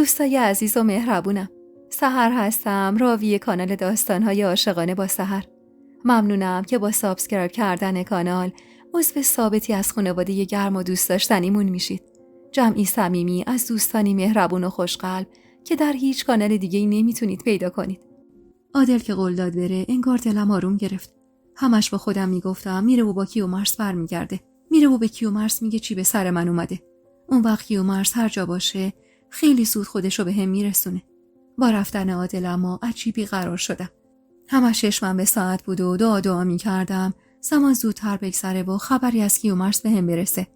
دوستای عزیز و مهربونم، سحر هستم، راوی کانال داستان‌های عاشقانه با سحر. ممنونم که با سابسکرایب کردن کانال عضو ثابتی از خانواده گرم و دوست داشتنیمون میشید. جمعی صمیمی از دوستانی مهربون و خوشقلب که در هیچ کانال دیگه‌ای نمیتونید پیدا کنید. عادل که قول داد بره، انگار دلم آروم گرفت. همش با خودم میگفتم میره و با کیومرث برمیگرده. میره و به کیومرث میگه چی به سر من اومده. اون وقت کیومرث هر جا باشه خیلی زود خودشو به هم میرسونه. با رفتن عادل اما عجیبی قرار شدم. همش چشمم به ساعت بود و دعا میکردم زمان زودتر بگذره و خبری از کیومرث به هم برسه.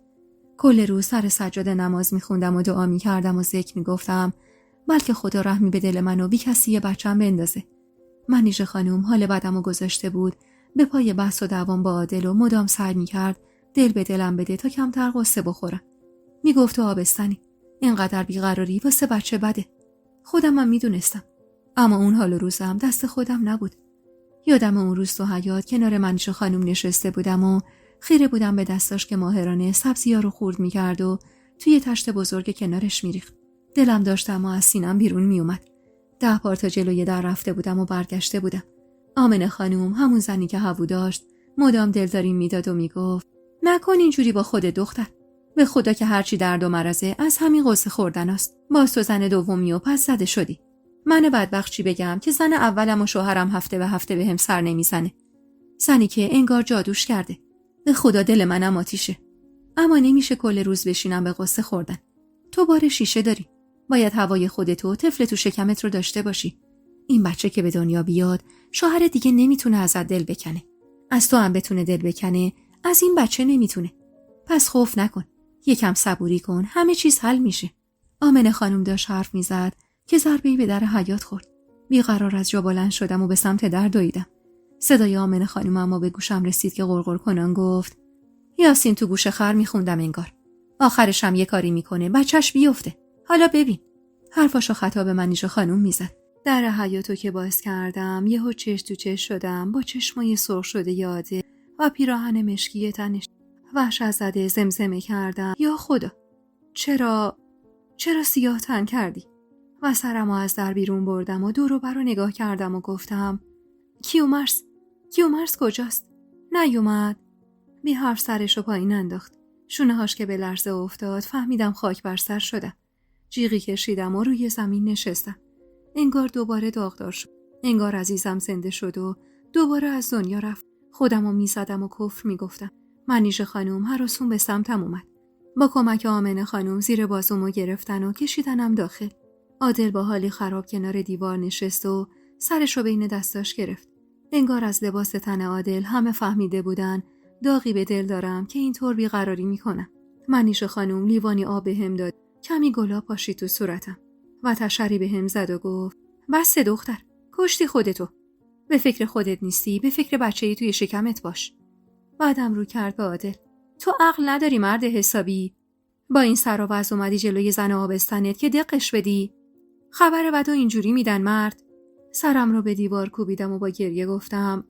کل روز سر سجاده نماز میخوندم و دعا میکردم و ذکر میگفتم بلکه خدا رحمی به دل من و بی کسی بچم بندازه. منیژه خانم حال بدمو گذاشته بود به پای بحث و دوام با عادل و مدام سعی میکرد دل به دلم بده تا کمتر قصه بخورم. میگفت تو آبستنی، اینقدر بیقراری واسه بچه بده. خودمم میدونستم، اما اون حال و روزم دست خودم نبود. یادم اون روز تو حیاط کنار منیژه خانم نشسته بودم و خیره بودم به دستاش که ماهرانه سبزی‌ها رو خورد میکرد و توی تشت بزرگ کنارش میریخت. دلم داشت اما از سینم بیرون میومد. 10 بار تا جلوی در رفته بودم و برگشته بودم. آمنه خانم، همون زنی که هوو داشت، مدام دلداری میداد و میگفت نکن اینجوری با خود دختر. به خدا که هرچی درد و مرزه از همین قصه خوردن است. باز تو زن دومی و پس زده شدی. من بدبخت چی بگم که زن اولم و شوهرم هفته به هفته به هم سر نمیزنه. زنی که انگار جادوش کرده. به خدا دل منم آتیشه. اما نمیشه کل روز بشینم به قصه خوردن. تو بار شیشه داری. باید هوای خودتو طفل تو شکمت رو داشته باشی. این بچه که به دنیا بیاد شوهر دیگه نمیتونه ازت دل بکنه. از تو هم بتونه دل بکنه، از این بچه نمیتونه. پس خوف نکن. یکم صبوری کن، همه چیز حل میشه. آمنه خانم داشت حرف میزد که ضربه‌ای به در حیاط خورد. بیقرار از جا بلند شدم و به سمت در دویدم. صدای آمنه خانم اما به گوشم رسید که غرغر کنان گفت یاسین تو گوش خر میخوندم انگار. آخرش هم یه کاری میکنه بچهش بیفته. حالا ببین. حرفاشو خطاب منیژه خانم میزد. در حیاطو که باز کردم یهو چش تو چش شدم با چشمای سرخ شده یاده و پیراهن مشکی تنش. وحشت زده زمزمه کردم یا خدا چرا سیاه تن کردی؟ و سرمو از در بیرون بردم و دور و بر رو نگاه کردم و گفتم کیومرث کجاست؟ نیومد. بی حرف سرشو پایین انداخت. شونه هاش که به لرزه افتاد فهمیدم خاک بر سر شدم. جیغی کشیدم و روی زمین نشستم. انگار دوباره داغدار شد. انگار عزیزم زنده شد و دوباره از دنیا رفت. خودمو میزدم و کفر میگفتم. منیژه خانم هراسون به سمتم اومد. با کمک آمنه خانم زیر بازومو گرفتن و کشیدنم داخل. عادل با حالی خراب کنار دیوار نشست و سرشو بین دستاش گرفت. انگار از لباس تن عادل همه فهمیده بودن داغی به دل دارم که اینطور بیقراری میکنم. منیژه خانم لیوانی آب بهم داد. کمی گلاب پاشید تو صورتم و تشری بهم زد و گفت بس دختر، کشتی خودتو. به فکر خودت نیستی، به فکر بچه‌ای توی شکمت باش. بعدم رو کرد به عادل. تو عقل نداری مرد حسابی؟ با این سر و وضع اومدی جلوی زن آبستنت که دقش بدی؟ خبر بدو اینجوری میدن مرد؟ سرم رو به دیوار کوبیدم و با گریه گفتم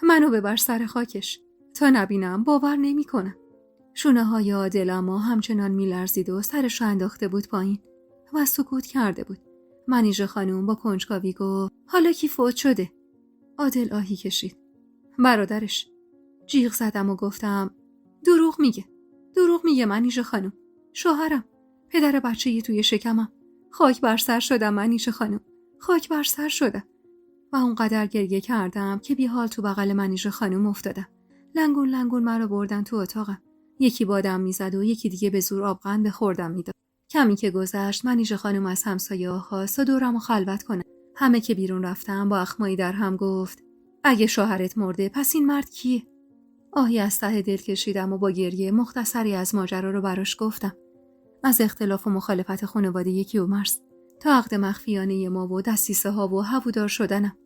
منو ببر سر خاکش. تا نبینم باور نمی‌کنم. شونه های عادل اما همچنان میلرزید و سرش رو انداخته بود پایین و سکوت کرده بود. منیژه خانم با کنجکاوی گفت حالا کی فوت شده؟ عادل آهی کشید. برادرش. جیغ زدم و گفتم دروغ میگه منیژه خانم. شوهرم، پدر بچه‌ی توی شکمم. خاک بر سر شدم منیژه خانم. خاک بر سر شدم. و اونقدر گریه کردم که بی حال تو بغل منیژه خانم افتادم. لنگون مرا بردن تو اتاقم. یکی بادم میزد و یکی دیگه به زور آبغن به خوردم میداد. کمی که گذشت منیژه خانم از همسایه‌ها خواست دورمو خلوت کنه. همه که بیرون رفتم با اخمایی در هم گفت اگه شوهرت مرده پس این مرد کیه؟ آهی از ته دل کشیدم و با گریه مختصری از ماجرا رو براش گفتم. از اختلاف و مخالفت خانواده کیومرث تا عقد مخفیانه ما و دسیسه ها و هوودار شدنم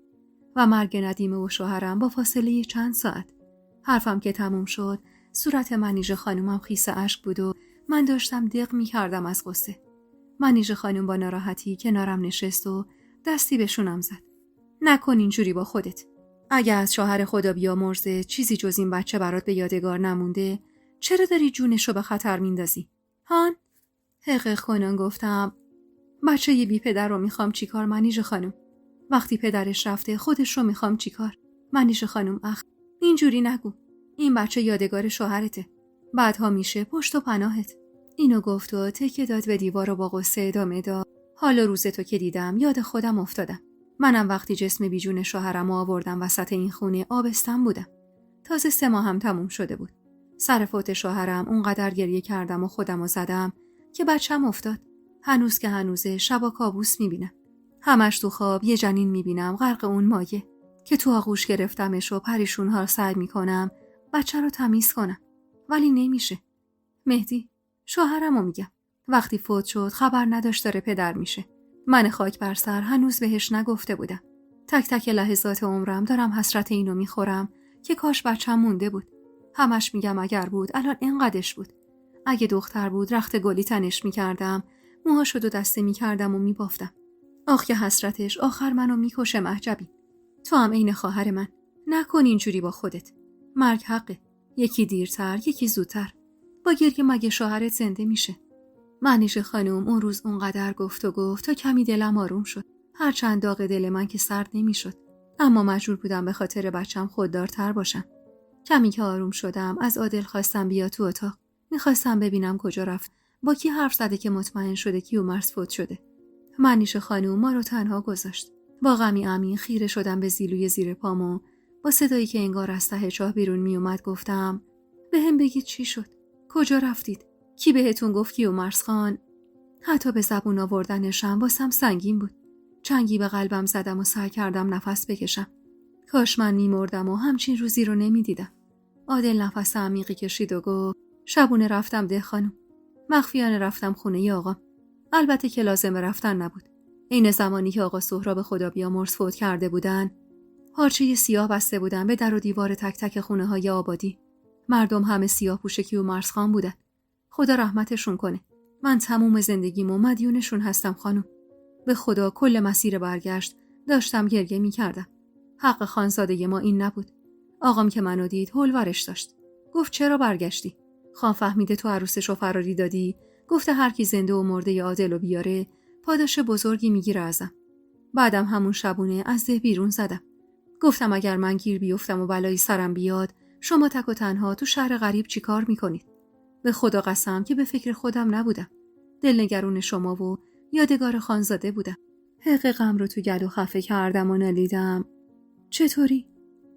و مرگ ندیمه و شوهرم با فاصله چند ساعت. حرفم که تموم شد صورت منیژه خانومم خیس اشک بود و من داشتم دق می کردم از غصه. منیژه خانوم با ناراحتی کنارم نشست و دستی به شونم زد. نکن اینجوری با خودت. اگه از شوهر خدا بیامرزه چیزی جز این بچه برات به یادگار نمونده، چرا داری جونشو به خطر میندازی؟ هان؟ حقیق کنان گفتم بچه یه بی پدر رو میخوام چیکار منیژه خانم؟ وقتی پدرش رفته خودش رو میخوام چیکار؟ منیژه خانم اینجوری نگو. این بچه یادگار شوهرته. بعدها میشه پشت و پناهت. اینو گفت و تکیه داد به دیوار و با غصه ادامه داد. حالا روز تو که دیدم یاد خودم افتادم. منم وقتی جسم بیجون شوهرم آوردم وسط این خونه آبستن بودم. تازه 3 ماه هم تموم شده بود. سر فوت شوهرم اونقدر گریه کردم و خودمو زدم که بچم افتاد. هنوز که هنوزه شبا کابوس میبینم. همش تو خواب یه جنین میبینم غرق اون مایه که تو آغوش گرفتمش و پریشون‌ها سعی میکنم بچه رو تمیز کنم. ولی نمیشه. مهدی، شوهرمو میگم. وقتی فوت شد خبر نداشت داره پدر میشه. من خاک بر سر هنوز بهش نگفته بودم. تک تک لحظات عمرم دارم حسرت اینو میخورم که کاش بچم مونده بود. همش میگم اگر بود الان اینقدرش بود. اگه دختر بود رخت گلی تنش میکردم، موهاشو 2 دسته میکردم و میبافتم. آخ که حسرتش آخر منو میکشه مهجبی. تو هم عین خواهر من. نکن اینجوری با خودت. مرگ حقه. یکی دیرتر یکی زودتر. با گریه مگه شوهرت زنده میشه؟ منیژه خانم اون روز اونقدر گفت تا کمی دلم آروم شد. هرچند داغ دل من که سرد نمیشد، اما مجبور بودم به خاطر بچم خوددارتر باشم. کمی که آروم شدم از عادل خواستم بیا تو اتاق. میخواستم ببینم کجا رفت، با کی حرف زده که مطمئن شده کیومرث فوت شده. منیژه خانم ما رو تنها گذاشت. با غمی عمیق خیره شدم به زیلوی زیر پامو. با صدایی که انگار از ته چاه بیرون میومد گفتم بهم بگید چی شد؟ کجا رفتید؟ کی بهتون گفت کیومرث خان؟ حتی به زبون آوردنشم واسم سنگین بود. چنگی به قلبم زدم و سعی کردم نفس بکشم. کاش من میمردم و همچین روزی رو نمیدیدم. عادل نفس عمیقی کشید و گفت شبونه رفتم ده خانم. مخفیانه رفتم خونه ی آقام. البته که لازم رفتن نبود. این زمانی که آقا سهراب خدا بیامرز فوت کرده بودن، پارچه سیاه بسته بودن به در و دیوار تک تک خونه های آبادی. مردم همه سیاه پوش کیومرث خان بودن. خدا رحمتشون کنه. من تموم زندگیمو مدیونشون هستم خانم. به خدا کل مسیر برگشت داشتم گریه می‌کردم. حق خانزاده ما این نبود. آقام که منو دید هولورش داشت. گفت چرا برگشتی؟ خان فهمیده تو عروسشو فراری دادی. گفته هر کی زنده و مرده عادلو بیاره پاداش بزرگی میگیره ازم. بعدم همون شبونه از ده بیرون زدم. گفتم اگر من گیر بیفتم و بلایی سرم بیاد، شما تک و تنها تو شهر غریب چیکار میکنید؟ به خدا قسم که به فکر خودم نبودم. دلنگرون شما و یادگار خانزاده بودم. حق غم رو تو گلو خفه کردم و نالیدم.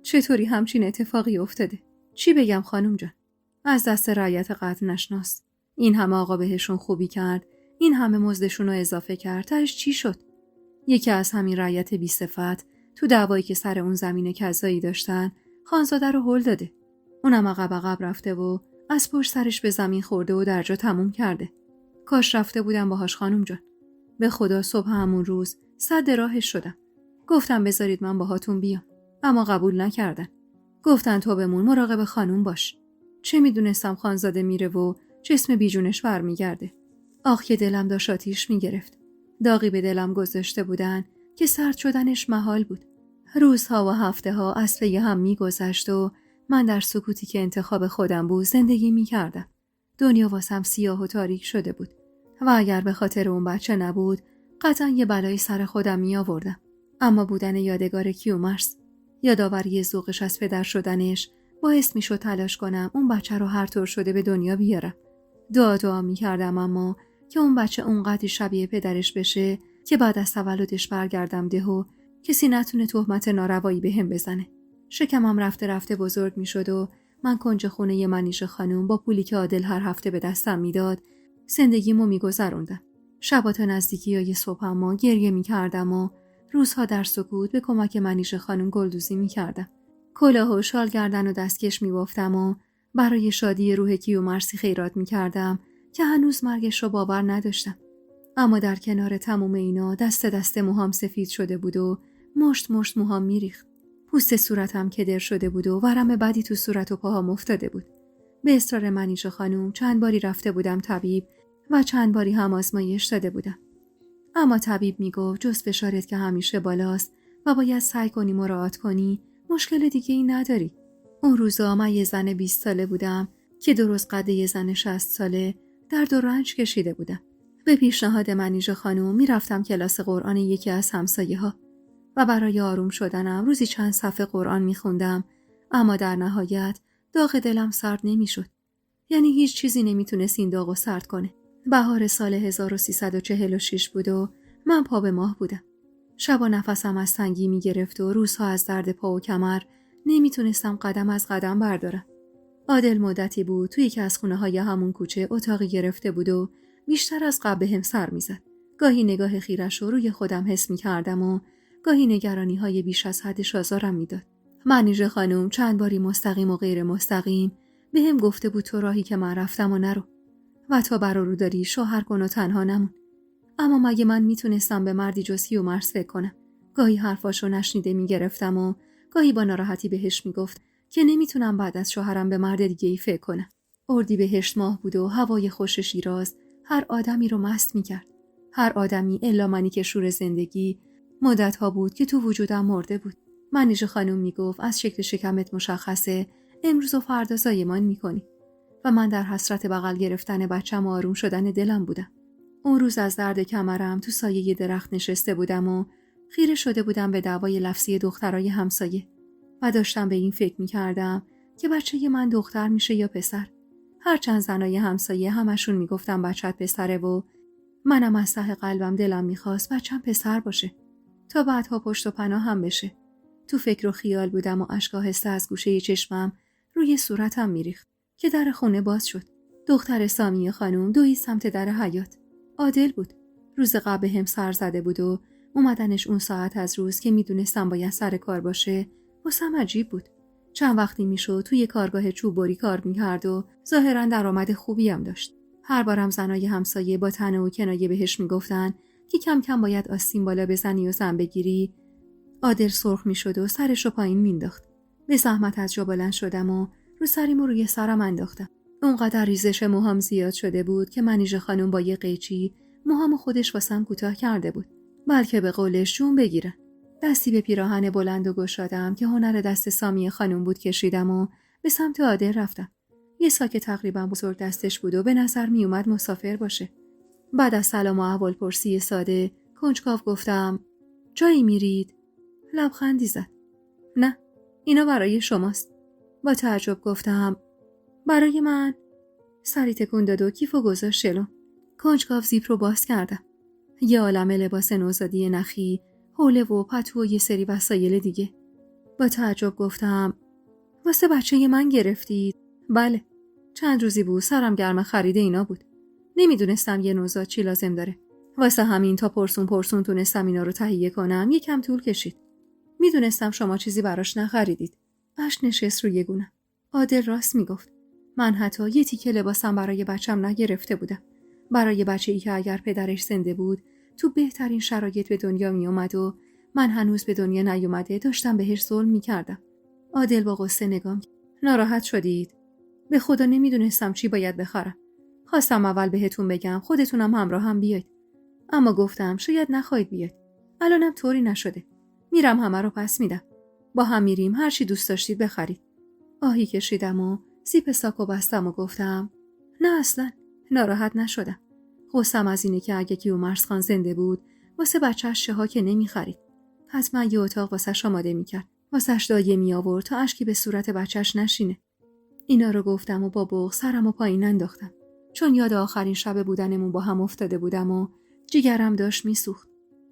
چطوری همچین اتفاقی افتاده؟ چی بگم خانم جان؟ از دست رعیت قدر نشناس. این همه آقا بهشون خوبی کرد، این همه مزدشون رو اضافه کرد، تاش چی شد؟ یکی از همین رعیت بی صفت تو دعوایی که سر اون زمین کذایی داشتن خانزاده رو هل داده. اونم عقب رفته و از پشت سرش به زمین خورده و درجا تموم کرده. کاش رفته بودم باهاش خانم جان. به خدا صبح همون روز صد راهش شدم. گفتم بذارید من باهاتون بیام، اما قبول نکردن. گفتن تو بمون مراقب خانم باش. چه میدونستم خانزاده میره و جسم بیجونش برمیگرده. آخ که دلم داشت آتیش میگرفت. داغی به دلم گذاشته بودن که سرد شدنش محال بود. روزها و هفته ها از پی هم میگذشت و من در سکوتی که انتخاب خودم بود زندگی میکردم. دنیا واسم سیاه و تاریک شده بود و اگر به خاطر اون بچه نبود قطعا یه بلایی سر خودم می آوردم. اما بودن یادگار کیومرث، یادآوری ذوقش از پدر شدنش باعث می شد تلاش کنم اون بچه رو هر طور شده به دنیا بیارم. دعا می کردم اما که اون بچه اونقدر شبیه پدرش بشه که بعد از تولدش برگردم ده و کسی نتونه تهمت ناروایی بهم بزنه. شکمم رفته بزرگ می شد و من کنج خونه منیژه خانم با پولی که عادل هر هفته به دستم میداد زندگیمو میگذروندم. شبا تا نزدیکی‌های صبح اما گریه می‌کردم و روزها در سکوت به کمک منیژه خانم گلدوزی می‌کردم. کلاه و شال گردن و دستکش می‌بافتم و برای شادی روح کیومرث خیرات می‌کردم که هنوز مرگش رو باور نداشتم. اما در کنار تموم اینا دست موهام سفید شده بود و مشت موهام می‌ریخت. پوست صورتم کدر شده بود و ورم بدی تو صورت و پاهام افتاده بود. به اصرار منیژه خانم چند باری رفته بودم طبیب و چند باری هم آزمایش داده بودم. اما طبیب میگفت جز فشارت که همیشه بالاست و باید سعی کنی مراعات کنی، مشکل دیگه ای نداری. اون روزا من یه زن 20 ساله بودم که درست قد یه زن 60 ساله درد و رنج کشیده بودم. به پیشنهاد منیژه خانم میرفتم کلاس قرآن یکی از همسایه‌ها و برای آروم شدنم روزی چند صفحه قرآن میخوندم، اما در نهایت داغ دلم سرد نمیشد. یعنی هیچ چیزی نمیتونست این داغو سرد کنه. بهار سال 1346 بود و من پا به ماه بودم. شبا نفسم از تنگی میگرفت و روزها از درد پا و کمر نمیتونستم قدم از قدم بردارم. عادل مدتی بود توی یکی از خونه‌های همون کوچه اتاقی گرفته بود و بیشتر از قبل بهم سر میزد. گاهی نگاه خیرش رو روی خودم حس میکردم و گاهی نگرانی‌های بیش از حدش آزارم میداد. منیژه خانم چند باری مستقیم و غیر مستقیم بهم گفته بود تو راهی که من رفتم و نرو و تا برارو داری شوهر کن و تنها نمون. اما مگه من میتونستم به مردی جز کیومرث فکر کنم؟ گاهی حرفاشو نشنیده میگرفتم و گاهی با ناراحتی بهش میگفت که نمیتونم بعد از شوهرم به مرد دیگه‌ای فکر کنم. اردیبهشت ماه بود و هوای خوش شیراز هر آدمی رو مست میکرد. هر آدمی الا منی که شور زندگی مدت‌ها بود که تو وجودم مرده بود. منیژه خانم میگفت از شکل شکمت مشخصه امروز و فردا زایمان میکنی و من در حسرت بغل گرفتن بچم و آروم شدن دلم بودم. اون روز از درد کمرم تو سایه درخت نشسته بودم و خیره شده بودم به دعوای لفظی دخترای همسایه و داشتم به این فکر میکردم که بچه من دختر میشه یا پسر. هرچند زنای همسایه همشون میگفتن بچت پسره و منم از ته قلبم دلم میخواست بچم پسر باشه تا بعدها پشت و پناه هم بشه. تو فکر و خیال بودم و اشک آهسته از گوشه چشمم روی صورتم میریخت که در خونه باز شد. دختر سامیه خانم دوید سمت در حیاط. عادل بود. روز قبل هم سر زده بود و اومدنش اون ساعت از روز که میدونستم باید سر کار باشه واسم عجیب بود. چند وقتی میشد توی کارگاه چوبوری کار میکرد و ظاهرا درآمد خوبی هم داشت. هر بارم زنای همسایه با طعنه و کنایه بهش میگفتن که کم کم باید آستین بالا بزنی و زن بگیری. عادل سرخ میشد و سرشو پایین مینداخت. به زحمت از جا بلند شدم و رو سریمو روی سرم انداختم. اونقدر ریزش موهام زیاد شده بود که منیژه خانم با یه قیچی موهامو خودش واسم کوتاه کرده بود. بلکه به قولش جون بگیرن. دستی به پیراهن بلند و گشادم که هنر دست سامیه خانم بود کشیدم و به سمت عادل رفتم. یه ساک تقریبا بزرگ دستش بود و به نظر می اومد مسافر باشه. بعد از سلام و احوالپرسی ساده کنجکاو گفتم جایی میرید؟ لبخندی زد. نه، اینا برای شماست. با تعجب گفتم برای من؟ سری تکون داد و کیفو گذاشت جلو. کنجکاو زیپ رو باز کردم. یه عالم لباس نوزادی نخی، حوله و پتو و یه سری وسایل دیگه. با تعجب گفتم واسه بچه من گرفتید؟ بله. چند روزی بود سرم گرم خرید اینا بود. نمیدونستم یه نوزاد چی لازم داره. واسه همین تا پرسون تونستم اینا رو تهیه کنم. یکم طول کشید. میدونستم شما چیزی براش نخریدید. اشک نشست روی گونه‌ام. عادل راست میگفت. من حتی یه تیکه لباسم برای بچم نگرفته بودم. برای بچه‌ای که اگر پدرش زنده بود تو بهترین شرایط به دنیا می اومد و من هنوز به دنیا نیومده داشتم بهش ظلم میکردم. عادل با غصه نگام کرد. ناراحت شدید؟ به خدا نمیدونستم چی باید بخرم. خواستم اول بهتون بگم خودتونم همراه هم بیاید. اما گفتم شاید نخواهید بیاید. الانم طوری نشده. میرم همه رو پس میدم. با هم میریم هر چی دوست داشتید بخرید. آهی کشیدم و زیپ ساکو بستم و گفتم نه اصلا ناراحت نشدم. غصه‌ام از اینه که اگه کیومرث خان زنده بود واسه بچه‌ش چه ها که نمیخرید. حتما یه اتاق واسش آماده میکرد. واسش دایه می آورد تا اشکی به صورت بچه‌ش نشینه. اینا رو گفتم و با بغض سرمو پایین انداختم. چون یاد آخرین شب بودنمون با هم افتاده بودم و جیگرم داشت میسوخت.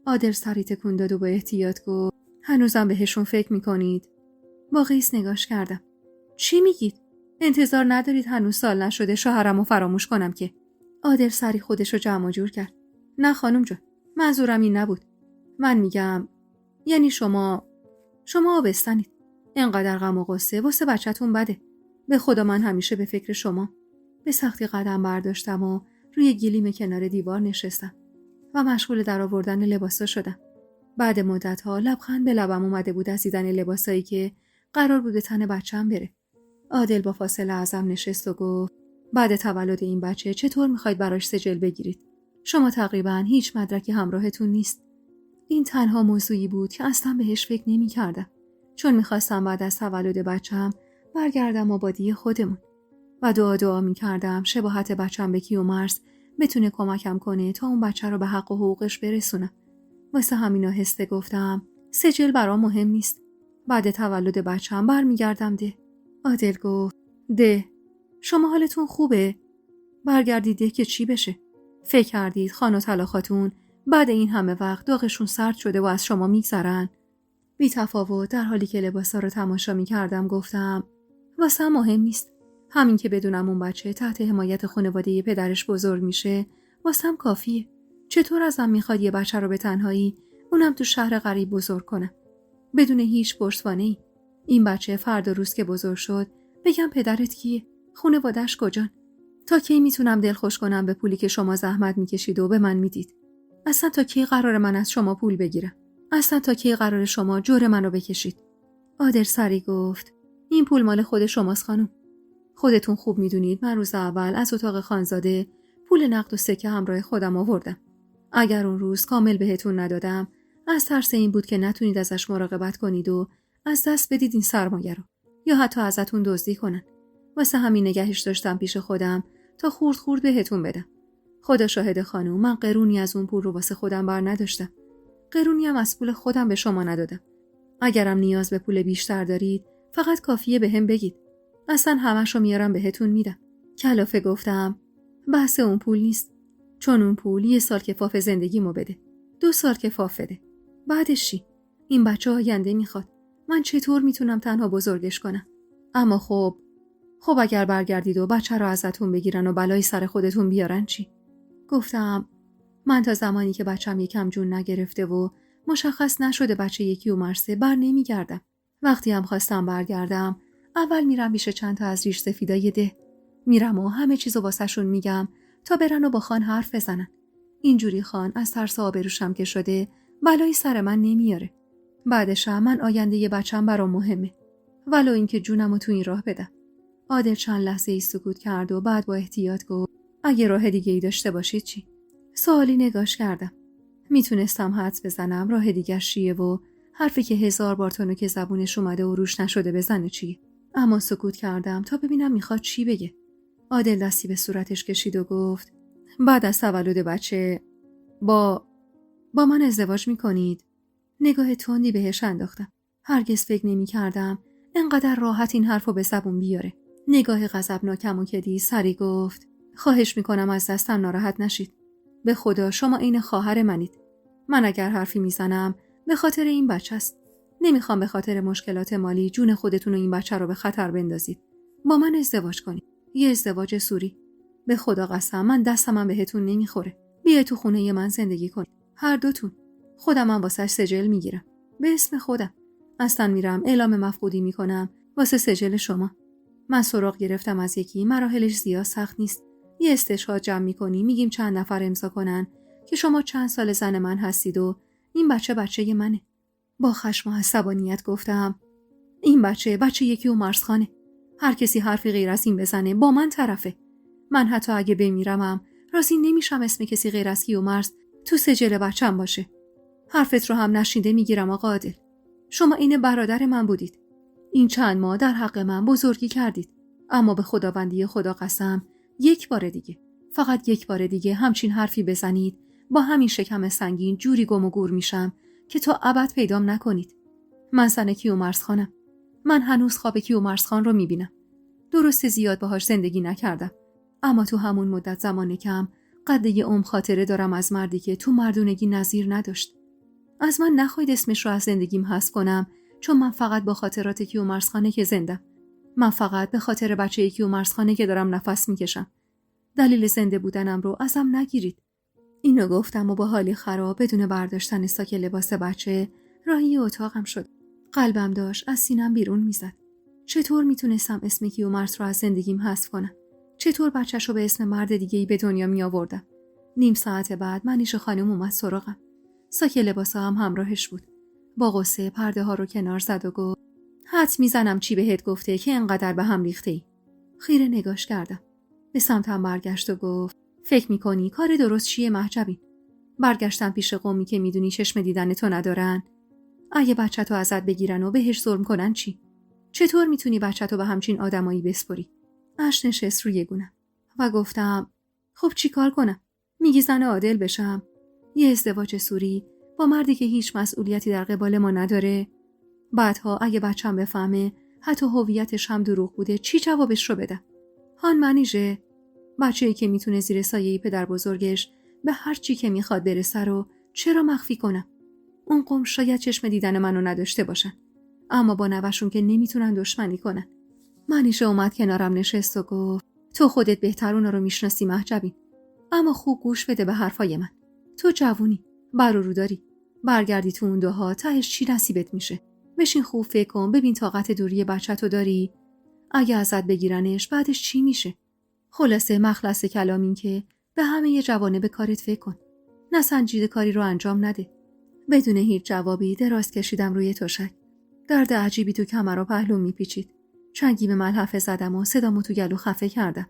عادل سری تکون داد و با احتیاط گفت هنوزم بهشون فکر میکنید؟ با قیس نگاش کردم. چی میگید؟ انتظار ندارید هنوز سال نشده شوهرمو فراموش کنم که؟ عادل سری خودشو جمع جور کرد. نه خانم جان، منظورم این نبود. من میگم یعنی شما آبستنید. اینقدر غم و غصه واسه بچه‌تون بده. به خدا من همیشه به فکر شما. به سختی قدم برداشتم و روی گلیم کنار دیوار نشستم و مشغول درآوردن لباسا شدم. بعد مدت‌ها لبخند به لبم اومده بود از دیدن لباسایی که قرار بود تن بچه‌م بره. عادل با فاصله ازم نشست و گفت بعد تولد این بچه چطور میخواید براش سجل بگیرید؟ شما تقریباً هیچ مدرکی همراهتون نیست. این تنها موضوعی بود که اصلا بهش فکر نمی‌کردم. چون میخواستم بعد از تولد بچه‌م برگردم آبادی خودمون و دعا می‌کردم شباهت بچه‌م به کیومرث بتونه کمکم کنه تا اون بچه رو به حق و حقوقش برسونم. واسه همین آهسته گفتم سجل برام مهم نیست. بعد تولد بچه‌م برمیگردم ده. عادل گفت ده. شما حالتون خوبه؟ برگردیده که چی بشه؟ فکر کردید خان و طلاخاتون بعد این همه وقت داغشون سرد شده و از شما میگذرن؟ بی تفاوت در حالی که لباسا رو تماشا میکردم گفتم واسه مهم نیست. همین که بدونم اون بچه تحت حمایت خانواده پدرش بزرگ میشه واسم کافیه. چطور ازم میخواد یه بچه رو به تنهایی اونم تو شهر غریب بزرگ کنم بدون هیچ پشتوانه‌ای؟ این بچه فردا روز که بزرگ شد بگم پدرت کیه؟ خانواده‌اش کجان؟ تا کی میتونم دلخوش کنم به پولی که شما زحمت میکشید و به من میدید؟ اصلا تا کی قرار من از شما پول بگیرم؟ اصلا تا کی قرار شما جور منو بکشید؟ عادل سری گفت این پول مال خود شماست خانم. خودتون خوب میدونید من روز اول از اتاق خانزاده پول نقد و سکه همراه خودم آوردم. اگر اون روز کامل بهتون ندادم از ترس این بود که نتونید ازش مراقبت کنید و از دست بدید این سرمایه رو یا حتی ازتون دزدی کنن. واسه همین نگهش داشتم پیش خودم تا خورد خورد بهتون بدم. خدا شاهد خانم من قرونی از اون پول رو واسه خودم بر نداشتم. قرونی هم از پول خودم به شما ندادم. اگرم نیاز به پول بیشتر دارید فقط کافیه بهم بگید. اصلا همه‌شو میارم بهتون میدم. کلافه گفتم بحث اون پول نیست. چون اون پول 1 سال کفاف زندگیمو بده. 2 سال کفاف بده. بعدش چی؟ این بچه آینده میخواد. من چطور میتونم تنها بزرگش کنم؟ اما خب اگر برگردید و بچه رو ازتون بگیرن و بلای سر خودتون بیارن چی؟ گفتم من تا زمانی که بچم یکم جون نگرفته و مشخص نشده بچه یکی اومرسه بر نمیگردم. وقتی هم خواستم برگردم اول میرم پیش چند تا از ریش سفیدای ده. میرم و همه چیزو واسهشون میگم تا برن و با خان حرف بزنن. اینجوری خان از ترس آبروشم که شده بلای سر من نمیاره. بعدشم من آینده ی بچم برام مهمه. ولو اینکه جونمو تو این راه بدم. عادل چند لحظه ای سکوت کرد و بعد با احتیاط گفت اگه راه دیگه ای داشته باشید چی؟ سوالی نگاش کردم. میتونستم حدس بزنم راه دیگه چیه و حرفی که 1000 بار تونو که زبونش اومده و روش نشده بزنه چیه. اما سکوت کردم تا ببینم میخواد چی بگه. عادل دستی به صورتش کشید و گفت بعد از تولد بچه با من ازدواج میکنید؟ نگاه تندی بهش انداختم. هرگز فکر نمی‌کردم انقدر راحت این حرفو به زبون بیاره. نگاه غضبناکم و که دید سری گفت خواهش میکنم از دستم ناراحت نشید. به خدا شما این خواهر منید. من اگر حرفی میزنم به خاطر این بچه است. نمیخوام به خاطر مشکلات مالی جون خودتون و این بچه رو به خطر بندازید. با من ازدواج کنید. یه ازدواج سوری. به خدا قسم من دستم بهتون نمیخوره. بیا تو خونه من زندگی کنید. هر دوتون. خودم هم واسش سجل میگیرم. به اسم خودم. اصلا میرم اعلام مفقودی میکنم واسه سجل شما. من سراغ گرفتم از یکی مراحلش زیاد سخت نیست. یه استشهاد جمع میکنی میگیم چند نفر امضا کنن که شما چند سال زن من هستید و این بچه منه. با خشم و عصبانیت گفتم این بچه یکی عمرس خانه. هر کسی حرفی غیر از این بزنه با من طرفه. من حتی اگه بمیرمم راضی نمیشم اسم کسی غیر از کیومرث تو سجل بچم باشه. حرفت رو هم نشنیده میگیرم آقا عادل. شما این برادر من بودید. این چند ماه در حق من بزرگی کردید. اما به خداوندی خدا قسم یک بار دیگه، فقط یک بار دیگه همچین حرفی بزنید با همین شکم سنگین جوری گم و گور میشم که تا ابد پیدام نکنید. من زن کیومرث خانم. من هنوز خواب کیومرث خان رو میبینم. درسته زیاد باهاش زندگی نکردم، اما تو همون مدت زمان کم قد یه عمر خاطره دارم از مردی که تو مردونگی نظیر نداشت. از من نخواهید اسمش رو از زندگیم حذف کنم، چون من فقط با خاطرات کیومرث خانه که زندم. من فقط به خاطر بچه کیومرث خانه که دارم نفس میکشم. دلیل زنده بودنم رو ازم نگیرید. اینو گفتم و با حالی خراب بدون برداشتن ساک لباس بچه راهی اتاقم شد. قلبم داشت از سینم بیرون میزد. چطور میتونستم اسم کیومرث رو از زندگیم حذف کنم؟ چطور بچه‌شو به اسم مرد دیگه‌ای به دنیا می آوردم؟ نیم ساعت بعد منیش خانم اومد سراغم. ساک لباسا هم همراهش بود. با غصه پرده ها رو کنار زد و گفت حدس میزنم چی بهت گفته که انقدر به هم ریخته‌ای. خیره نگاش کردم. به سمتم برگشت و گفت فکر میکنی کار درست چیه مهجبین؟ برگشتم پیش قومی که میدونی چشم دیدن تو ندارن. اگه بچه‌تو ازت بگیرن و بهش ظلم کنن چی؟ چطور میتونی بچه‌تو به همچین آدمایی بسپری؟ اش نشست روی گونم و گفتم خب چیکار کنم؟ میگی زن عادل بشم؟ یه ازدواج سوری با مردی که هیچ مسئولیتی در قبال ما نداره؟ بعدها اگه بچم بفهمه حتی هویتش هم دروغ بوده چی جوابش رو بدم؟ هان منیژه، بچه‌ای که میتونه زیر سایه‌ی پدر بزرگش به هر چی که میخواد برسه رو چرا مخفی کنم؟ اون قوم شاید چشم دیدن منو نداشته باشن، اما با نوشون که نمیتونن دشمنی کنن. منیژه اومد کنارم نشست و گفت تو خودت بهتر اونا رو میشناسی مهجبین، اما خوب گوش بده به حرفای من. تو جوونی، بر و رو داری، برگردی تو اون دوها تهش چی نصیبت میشه؟ بشین خوب فکر کن، ببین طاقت دوری بچه‌تو داری؟ اگه ازت بگیرنش بعدش چی میشه؟ خلاصه مخلص کلام این که به همه جوانب کارت فکر کن، نسنجیده کاری رو انجام نده. بدون هیچ جوابی دراز کشیدم روی تشک. درد عجیبی تو کمر و پهلوم میپیچید. چنگی به ملحفه زدم و صدامو تو گلو خفه کردم.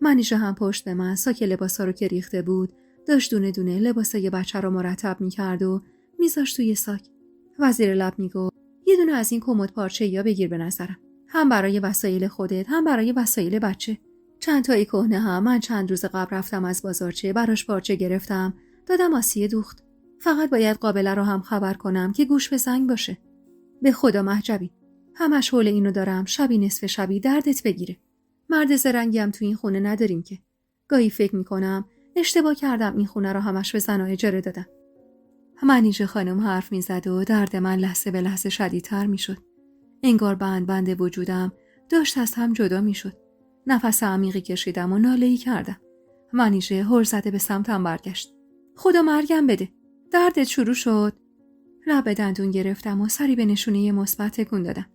منیژه هم پشت به من ساک لباسا رو که ریخته بود داشت دونه دونه لباسای بچه رو مرتب میکرد و میذاشت توی ساک. وزیر لب میگفت یه دونه از این کمد پارچه‌یا بگیر به نظرم، هم برای وسایل خودت هم برای وسایل بچه. چند تایی کهنه هم من چند روز قبل رفتم از بازارچه براش پارچه گرفتم دادم آسیه دوخت. فقط باید قابله رو هم خبر کنم که گوش به زنگ باشه. به خدا مهجبی، همش حول اینو دارم شبی نصف شبی دردت بگیره. مرد زرنگی هم تو این خونه نداریم که. گاهی فکر میکنم اشتباه کردم این خونه رو همش به زنا اجاره دادم. منیژه خانم حرف میزد و درد من لحظه به لحظه شدیدتر میشد. انگار بند وجودم داشت از هم جدا میشد. نفس عمیقی کشیدم و ناله‌ای کردم. منیژه هر زده به سمتم برگشت. خدا مرگم بده، دردت شروع شد؟ لب دندون گرفتم و سری به نشونه مثبت تکون دادم.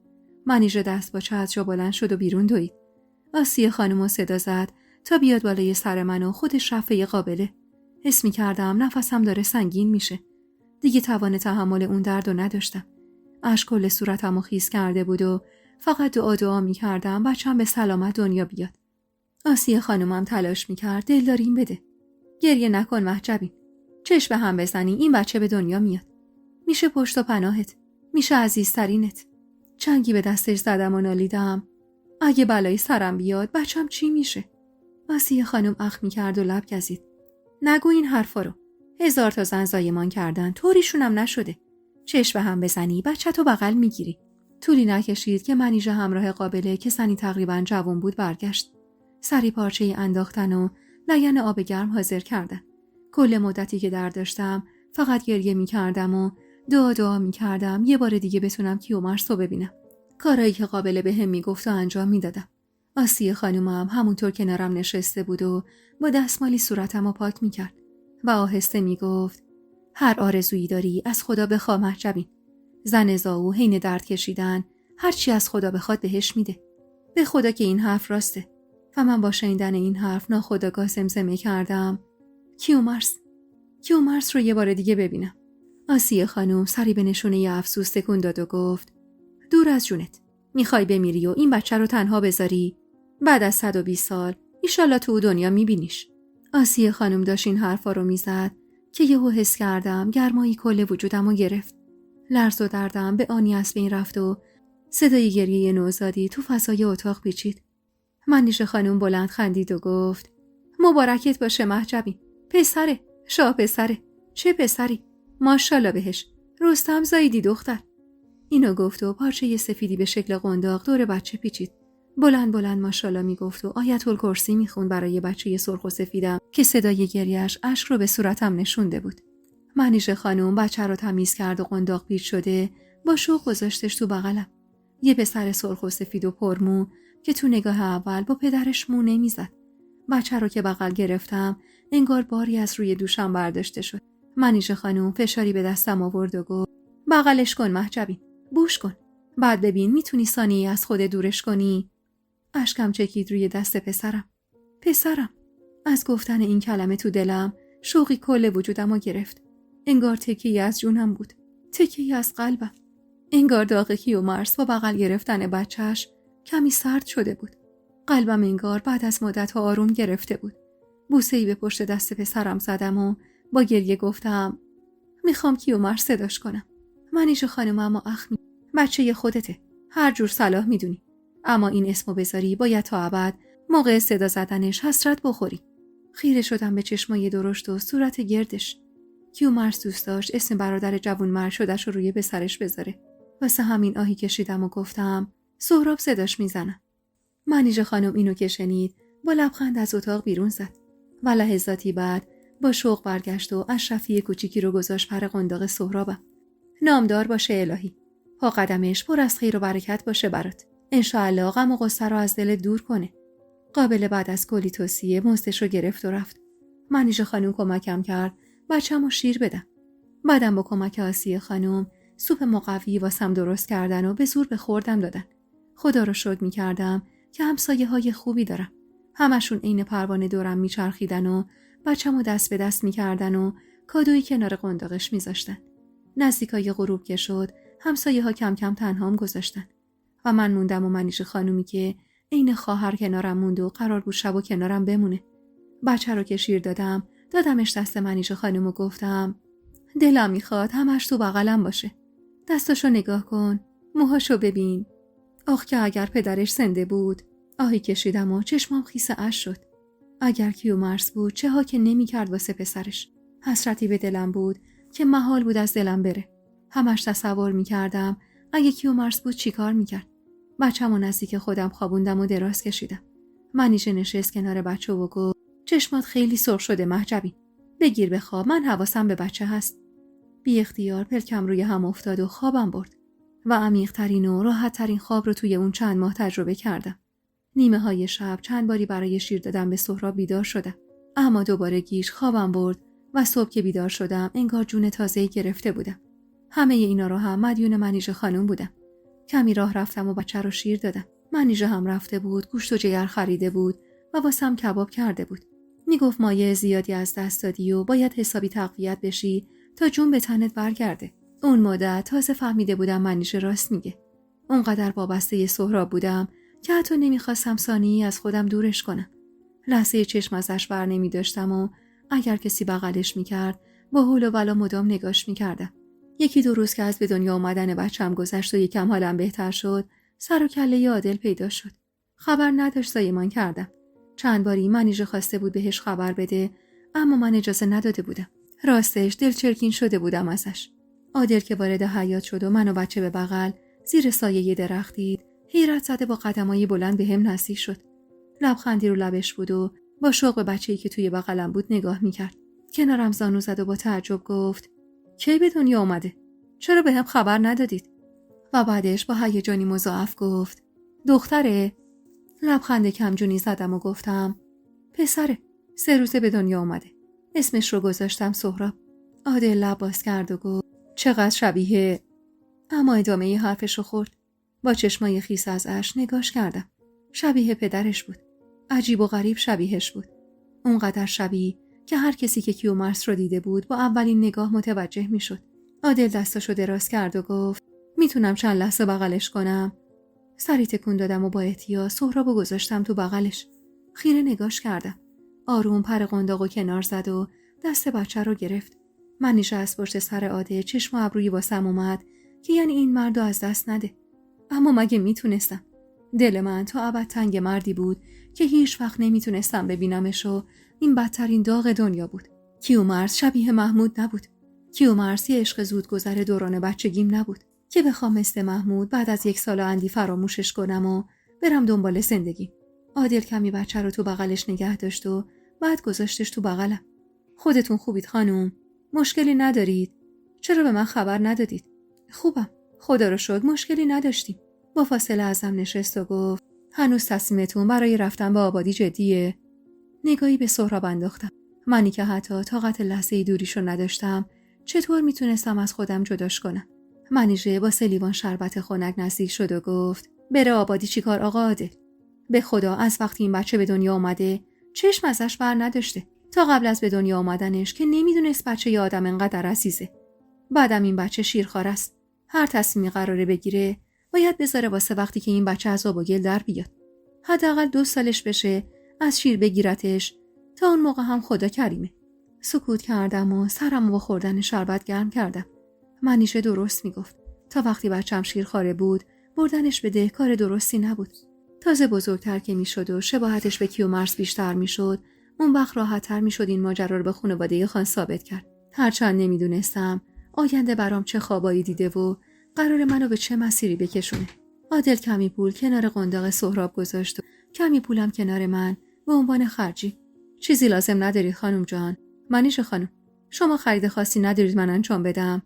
منیژه دست با چه از جا بلند شد و بیرون دوید. آسیه خانم صدا زد تا بیاد بالای سر من و خودش رفت یه قابله. حس می‌کردم نفسم داره سنگین میشه. دیگه توان تحمل اون درد رو نداشتم. اشک کل صورتمو خیس کرده بود و فقط دعا می‌کردم بچه‌م به سلامت دنیا بیاد. آسیه خانمم تلاش می‌کرد دلداریم بده. گریه نکن مهجبین. چشم هم بزنی این بچه به دنیا میاد. میشه پشت و پناهت. میشه عزیزترینت. چنگی به دستش زدم و نالیدم. اگه بلایی سرم بیاد بچم چی میشه؟ آسیه خانم اخ میکرد و لب گزید. نگو این حرفا رو. 1000 تا زن زایمان کردن طوریشونم نشده. چشم هم بزنی بچه تو بغل میگیری. طولی نکشید که منیژه همراه قابله که زنی تقریبا جوان بود برگشت. سری پارچه‌ای انداختن و لگن آب گرم حاضر کردن. کل مدتی که درد داشتم فقط گریه میکردم و دعا میکردم یه بار دیگه بتونم کیومرث رو ببینم. کارایی که قابله بهم میگفت و انجام میدادم. آسیه خانومم همونطور کنارم نشسته بود و با دستمالی صورتمو پاک میکرد و آهسته میگفت هر آرزویی داری از خدا بخوا مهجبین. زن زاو حین درد کشیدن هر چی از خدا بخواد بهش میده. به خدا که این حرف راسته. و من با شنیدن این حرف ناخودآگاه زمزمه کردم کیومرث رو یه بار دیگه ببینم. آسیه خانم سری به نشونه افسوس تکون داد و گفت دور از جونت. میخوای بمیری و این بچه رو تنها بذاری؟ بعد از 120 سال ایشالله تو دنیا میبینیش. آسیه خانم داشت این حرفا رو میزد که یهو حس کردم گرمایی کل وجودم رو گرفت. لرز و دردم به آنی از بین رفت و صدای گریه نوزادی تو فضای اتاق پیچید. منیژه خانم بلند خندید و گفت مبارکت باشه مهجبین. پسره، شاه پسره. چه پسری؟ ماشاءالله بهش. رستم زاییدی دختر. اینو گفت و پارچه سفیدی به شکل قنداق دور بچه پیچید. بلند ماشاءالله میگفت و آیت الکرسی میخوند برای بچه سرخ و سفیدم که صدای گریه‌اش اشک رو به صورتم نشونده بود. منیژه خانم بچه رو تمیز کرد و قنداق پیچ شده با شوق گذاشتش تو بغلم. یه پسر سرخ و سفید و پرمو که تو نگاه اول با پدرش مو نمیزد. بچه رو که بغل گرفتم انگار باری از روی دوشم برداشته شد. منیژه خانم فشاری به دستم آورد و گفت بغلش کن مهجبین. بوش کن. بعد ببین میتونی ثانیه‌ای از خود دورش کنی. اشکم چکید روی دست پسرم. از گفتن این کلمه تو دلم شوقی کل وجودم رو گرفت. انگار تکیه‌ای از جونم بود. تکیه‌ای از قلبم. انگار داغ کیومرث با بغل گرفتن بچهش کمی سرد شده بود. قلبم انگار بعد از مدت‌ها آروم گرفته بود. بوسه‌ای به پشت دست پسرم زدم و با گریه گفتم میخوام کیومرث صداش کنم. منیژه خانم اما بچه خودته. هر جور صلاح میدونی. اما این اسمو بذاری باید تا ابد موقع صدا زدنش حسرت بخوری. خیره شدم به چشمای درشت و صورت گردش. کیومرث دوست داشت اسم برادر جوانمرد شده‌ش رو روی پسرش بذاره. واسه همین آهی کشیدم و گفتم سهراب صداش میزنه. منیژه خانم اینو که شنید با لبخند از اتاق بیرون زد و لحظاتی بعد با شوق برگشت و اشرفی کوچیکی رو گذاشت پر قنداق سهرابم. نامدار باشه الهی. پا قدمش پر از خیر و برکت باشه برات. انشاءالله غم و غصه رو از دل دور کنه. قابل بعد از کلی توصیه مزدش رو گرفت و رفت. منیژه خانم کمکم کرد بچه‌مو شیر بدم. بعدم با کمک آسیه خانم سوپ مقوی واسم درست کردن و به زور به خوردم دادن. خدا رو شکر می‌کردم که همسایه‌های خوبی دارم. همشون عین پروانه دورم میچرخیدن و بچه‌مو دست به دست می‌کردن و کادویی کنار قنداقش می‌ذاشتن. نزدیکای غروب که شد همسایه‌ها کم کم تنهام گذاشتن و من موندم و منیژه خانومی که عین خواهر کنارم موند و قرار بود شبو کنارم بمونه. بچه رو که شیر دادمش دست منیژه خانم و گفتم دلم میخواد همش تو بغلم باشه. دستاشو نگاه کن، موهاشو ببین. آخ که اگر پدرش زنده بود. آهی کشیدم و چشمام خیس اشک شد. اگر کیومرث بود چه ها که نمی‌کرد واسه پسرش. حسرتی به دلم بود که محال بود از دلم بره. همش تصور می‌کردم اگه کیومرث بود چیکار می‌کرد. بچه‌مو نزدیک خودم خوابوندم و دراز کشیدم. منیژه نشست کنار بچه و گفت چشمات خیلی سرخ شده مهجبی. بگیر بخواب، من حواسم به بچه هست. بی اختیار پلکم روی هم افتاد و خوابم برد و عمیق‌ترین و راحت‌ترین خواب رو توی اون چند ماه تجربه کردم. نیمه های شب چند باری برای شیر دادن به سهراب بیدار شدم. اما دوباره گیج خوابم برد و صبح که بیدار شدم انگار جون تازه‌ای گرفته بودم. همه اینا رو هم مدیون منیژه خانم بودم. کمی راه رفتم و بچه رو شیر دادم. منیژه هم رفته بود، گوشت و جگر خریده بود و واسم کباب کرده بود. میگفت مایه زیادی از دست دادی و باید حسابی تقویت بشی تا جون به تنت برگرده. اون مدت تازه فهمیده بودم منیژه راست میگه. اونقدر وابسته سهراب بودم که حتی نمیخواستم ثانیه‌ای از خودم دورش کنم. لحظه چشم ازش بر نمیداشتم و اگر کسی بغلش میکرد با حول و ولا مدام نگاش میکردم. یکی دو روز که از به دنیا آمدن بچم گذشت و یکم حالم بهتر شد، سر و کله عادل پیدا شد. خبر نداشت زایمان کردم. چند باری منیژه خواسته بود بهش خبر بده، اما من اجازه نداده بودم. راستش دلچرکین شده بودم ازش. عادل که وارد حیاط شد و من و بچه به بغل زیر سایه درختی حیرت زده با قدمای بلند به هم نزدیک شد. لبخندی رو لبش بود و با شوق به بچه‌ای که توی بغلم بود نگاه میکرد. کنارم زانو زد و با تعجب گفت کی به دنیا اومده؟ چرا به هم خبر ندادید؟ و بعدش با هیجانی مضاعف گفت دختره؟ لبخند کمجونی زدم و گفتم پسره، 3 روزه به دنیا اومده. اسمش رو گذاشتم سهراب. عادل لب باز کرد و گفت چقدر شبیه، اما ادامه حرفش رو خورد. با چشمای خیس از اشک نگاش کردم. شبیه پدرش بود. عجیب و غریب شبیهش بود. اونقدر شبیه که هر کسی که کیومرث رو دیده بود با اولین نگاه متوجه میشد. عادل دستاشو دراز کرد و گفت میتونم چند لحظه بغلش کنم؟ سری تکون دادم و با احتیاط سهرابو گذاشتم تو بغلش. خیره نگاش کردم. آروم پر قنداقو کنار زد و دست بچه رو گرفت. منیژه از پشت سر عادل چشم و ابروی واسم اومد که یعنی این مردو از دست نده. اما مگه میتونستم؟ دل من تا ابد تنگ مردی بود که هیچ وقت نمیتونستم ببینمش و این بدترین داغ دنیا بود. کیومرث شبیه محمود نبود. کیومرث یه عشق زودگذر دوران بچگیم نبود که بخوام مثل محمود بعد از 1 سال اندی فراموشش کنم و برم دنبال زندگی. عادل کمی بچه رو تو بغلش نگه داشت و بعد گذاشتش تو بغلم. خودتون خوبید خانوم؟ مشکلی ندارید؟ چرا به من خبر ندادید؟ خوبم، خدا رو شکر مشکلی نداشتیم. با فاصله ازم نشست و گفت هنوز تصمیمتون برای رفتن به آبادی جدیه؟ نگاهی به سهراب انداختم. منی که حتی طاقت لحظه دوریشو نداشتم چطور میتونستم از خودم جداش کنم؟ منیژه با 3 لیوان شربت خنک نزدیک شد و گفت بره آبادی چیکار آقا عادل؟ به خدا از وقتی این بچه به دنیا آمده چشم ازش بر نداشته. تا قبل از به دنیا آمدنش که نمیدونست بچه ی آدم انقدر عزیزه. بعدم این بچه شیرخوار است. هر تصمیمی قراره بگیره باید بذاره واسه وقتی که این بچه از آب و گل در بیاد. حداقل 2 سالش بشه از شیر بگیرتش، تا اون موقع هم خدا کریمه. سکوت کردم و سرم با خوردن شربت گرم کردم. منیژه درست میگفت. تا وقتی بچه‌م شیرخواره بود بردنش به ده کار درستی نبود. تازه بزرگتر که میشد و شباهتش به کیومرث بیشتر میشد اون وقت راحت‌تر می‌شد این ماجرا رو به خانواده خان ثابت کرد. هرچند نمیدونستم آینده برام چه خوابایی دیده و قرار منو به چه مسیری بکشونه. عادل کمی پول کنار قنداق سهراب گذاشت و کمی پولم کنار من به عنوان خرجی. چیزی لازم ندارید خانم جان. منیژه خانم، شما خرید خاصی ندارید من انجام بدم؟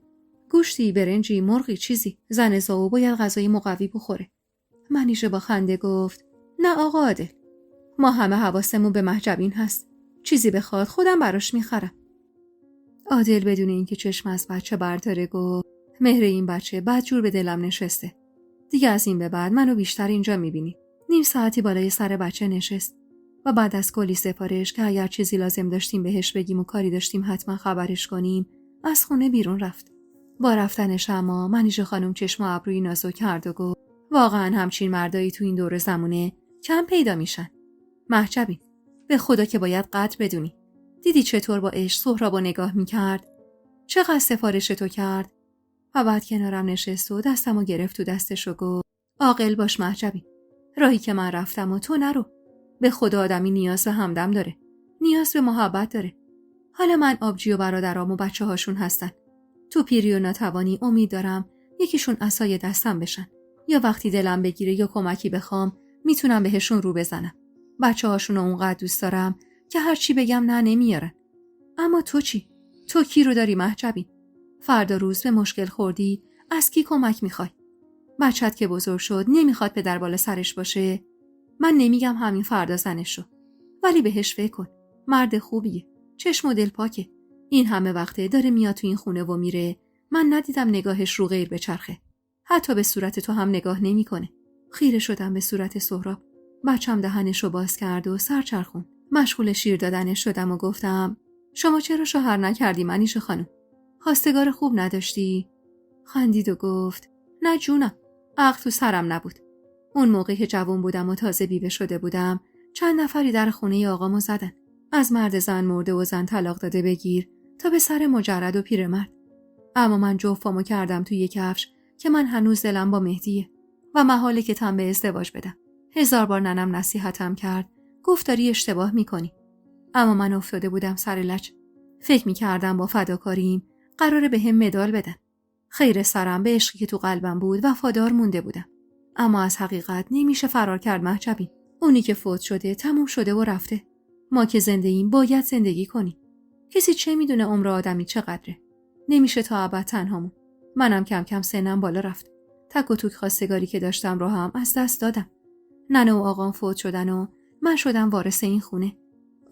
گوشتی، برنجی، مرغی، چیزی. زن زاو باید غذای مقوی بخوره. منیژه با خنده گفت: نه آقا عادل، ما همه حواسمون به مهجبین هست. چیزی بخواد خودم براش میخرم. عادل بدون اینکه چشم از بچه برداره گفت: مهر این بچه بدجور به دلم نشسته. دیگه از این به بعد منو بیشتر اینجا میبینی. نیم ساعتی بالای سر بچه نشست و بعد از کلی سفارش که اگر چیزی لازم داشتیم بهش بگیم و کاری داشتیم حتما خبرش کنیم، از خونه بیرون رفت. با رفتنش اما منیژه خانم چشم و ابروی نازو کرد و گفت: واقعا همچین مردایی تو این دور زمونه کم پیدا میشن. مهجبین، به خدا که باید قدر بدونی. دیدی چطور با عشق سهرابو نگاه میکرد؟ چقدر سفارش تو کرد؟ و بعد کنارم نشست و دستمو گرفت تو دستش و گفت: عاقل باش مهجبین. راهی که من رفتم و تو نرو. به خدا آدمی نیاز به همدم داره. نیاز به محبت داره. حالا من آبجی و برادرام و بچه هاشون هستن. تو پیری و ناتوانی امید دارم یکیشون عصای دستم بشن. یا وقتی دلم بگیره یا کمکی بخوام میتونم بهشون رو بزنم. بچه هاشون رو اونقدر دوست دارم که هر چی بگم نه نمیارن. اما تو چی؟ تو کی رو داری مهجبین؟ فردا روز به مشکل خوردی از کی کمک میخوای؟ بچت که بزرگ شد نمیخواد پدر بالا سرش باشه؟ من نمیگم همین فردا زنش رو، ولی بهش فکر کن. مرد خوبیه، چشم و دل پاکه. این همه وقته داره میاد تو این خونه و میره. من ندیدم نگاهش رو غیر بچرخه. حتی به صورت تو هم نگاه نمیکنه. خیره شدم به صورت سهراب. بچم دهنش رو باز کرد و سر چرخون. مشغول شیر دادنش شدم و گفتم: شما چرا شوهر نکردی منیژه خانم؟ خواستگار خوب نداشتی؟ خندید و گفت: نه جونم، عقل تو سرم نبود. اون موقع که جوان بودم و تازه بیوه شده بودم چند نفری در خونه آقامو زدن. از مرد زن مرده و زن طلاق داده بگیر تا به سر مجرد و پیرمرد. اما من جفتمو کردم توی یک کفش که من هنوز دلم با مهدیه و محاله که تن به ازدواج بدم. 1000 بار ننم نصیحتم کرد، گفت داری اشتباه میکنی. اما من افتاده بودم سر لج. فکر میکردم با فداکاریم قراره به هم مدال بدن. خیر سرم به عشقی که تو قلبم بود وفادار مونده بودم. اما از حقیقت نمیشه فرار کرد مهجبین. اونی که فوت شده تموم شده و رفته. ما که زنده ایم باید زندگی کنیم. کسی چه میدونه عمر آدمی چقدره؟ نمیشه تا ابد تنهامون. منم کم کم سنم بالا رفت. تک و توک خواستگاری که داشتم رو هم از دست دادم. ننه و آقام فوت شدن و من شدم وارث این خونه.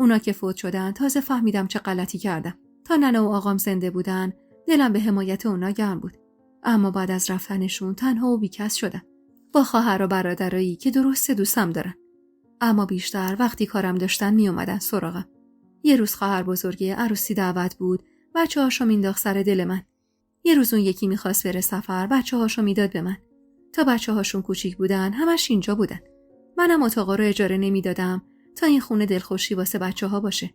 اونا که فوت شدن تازه فهمیدم چه غلطی کردم. تا ننه و آقام زنده بودن دلم به حمایت اونا گرم بود. اما بعد از رفتنشون تنها و بیکس شدم. با خواهر و برادرایی که درسته دوستم دارن. اما بیشتر وقتی کارم داشتن می اومدن سراغم. یه روز خواهر بزرگی عروسی دعوت بود، بچه‌هاشو مینداخت سر دل من. یه روز اون یکی میخواست بره سفر، بچه‌هاشو میداد به من. تا بچه‌هاشون کوچیک بودن همش اینجا بودن. منم اتاقا رو اجاره نمیدادم تا این خونه دلخوشی واسه بچه‌ها باشه.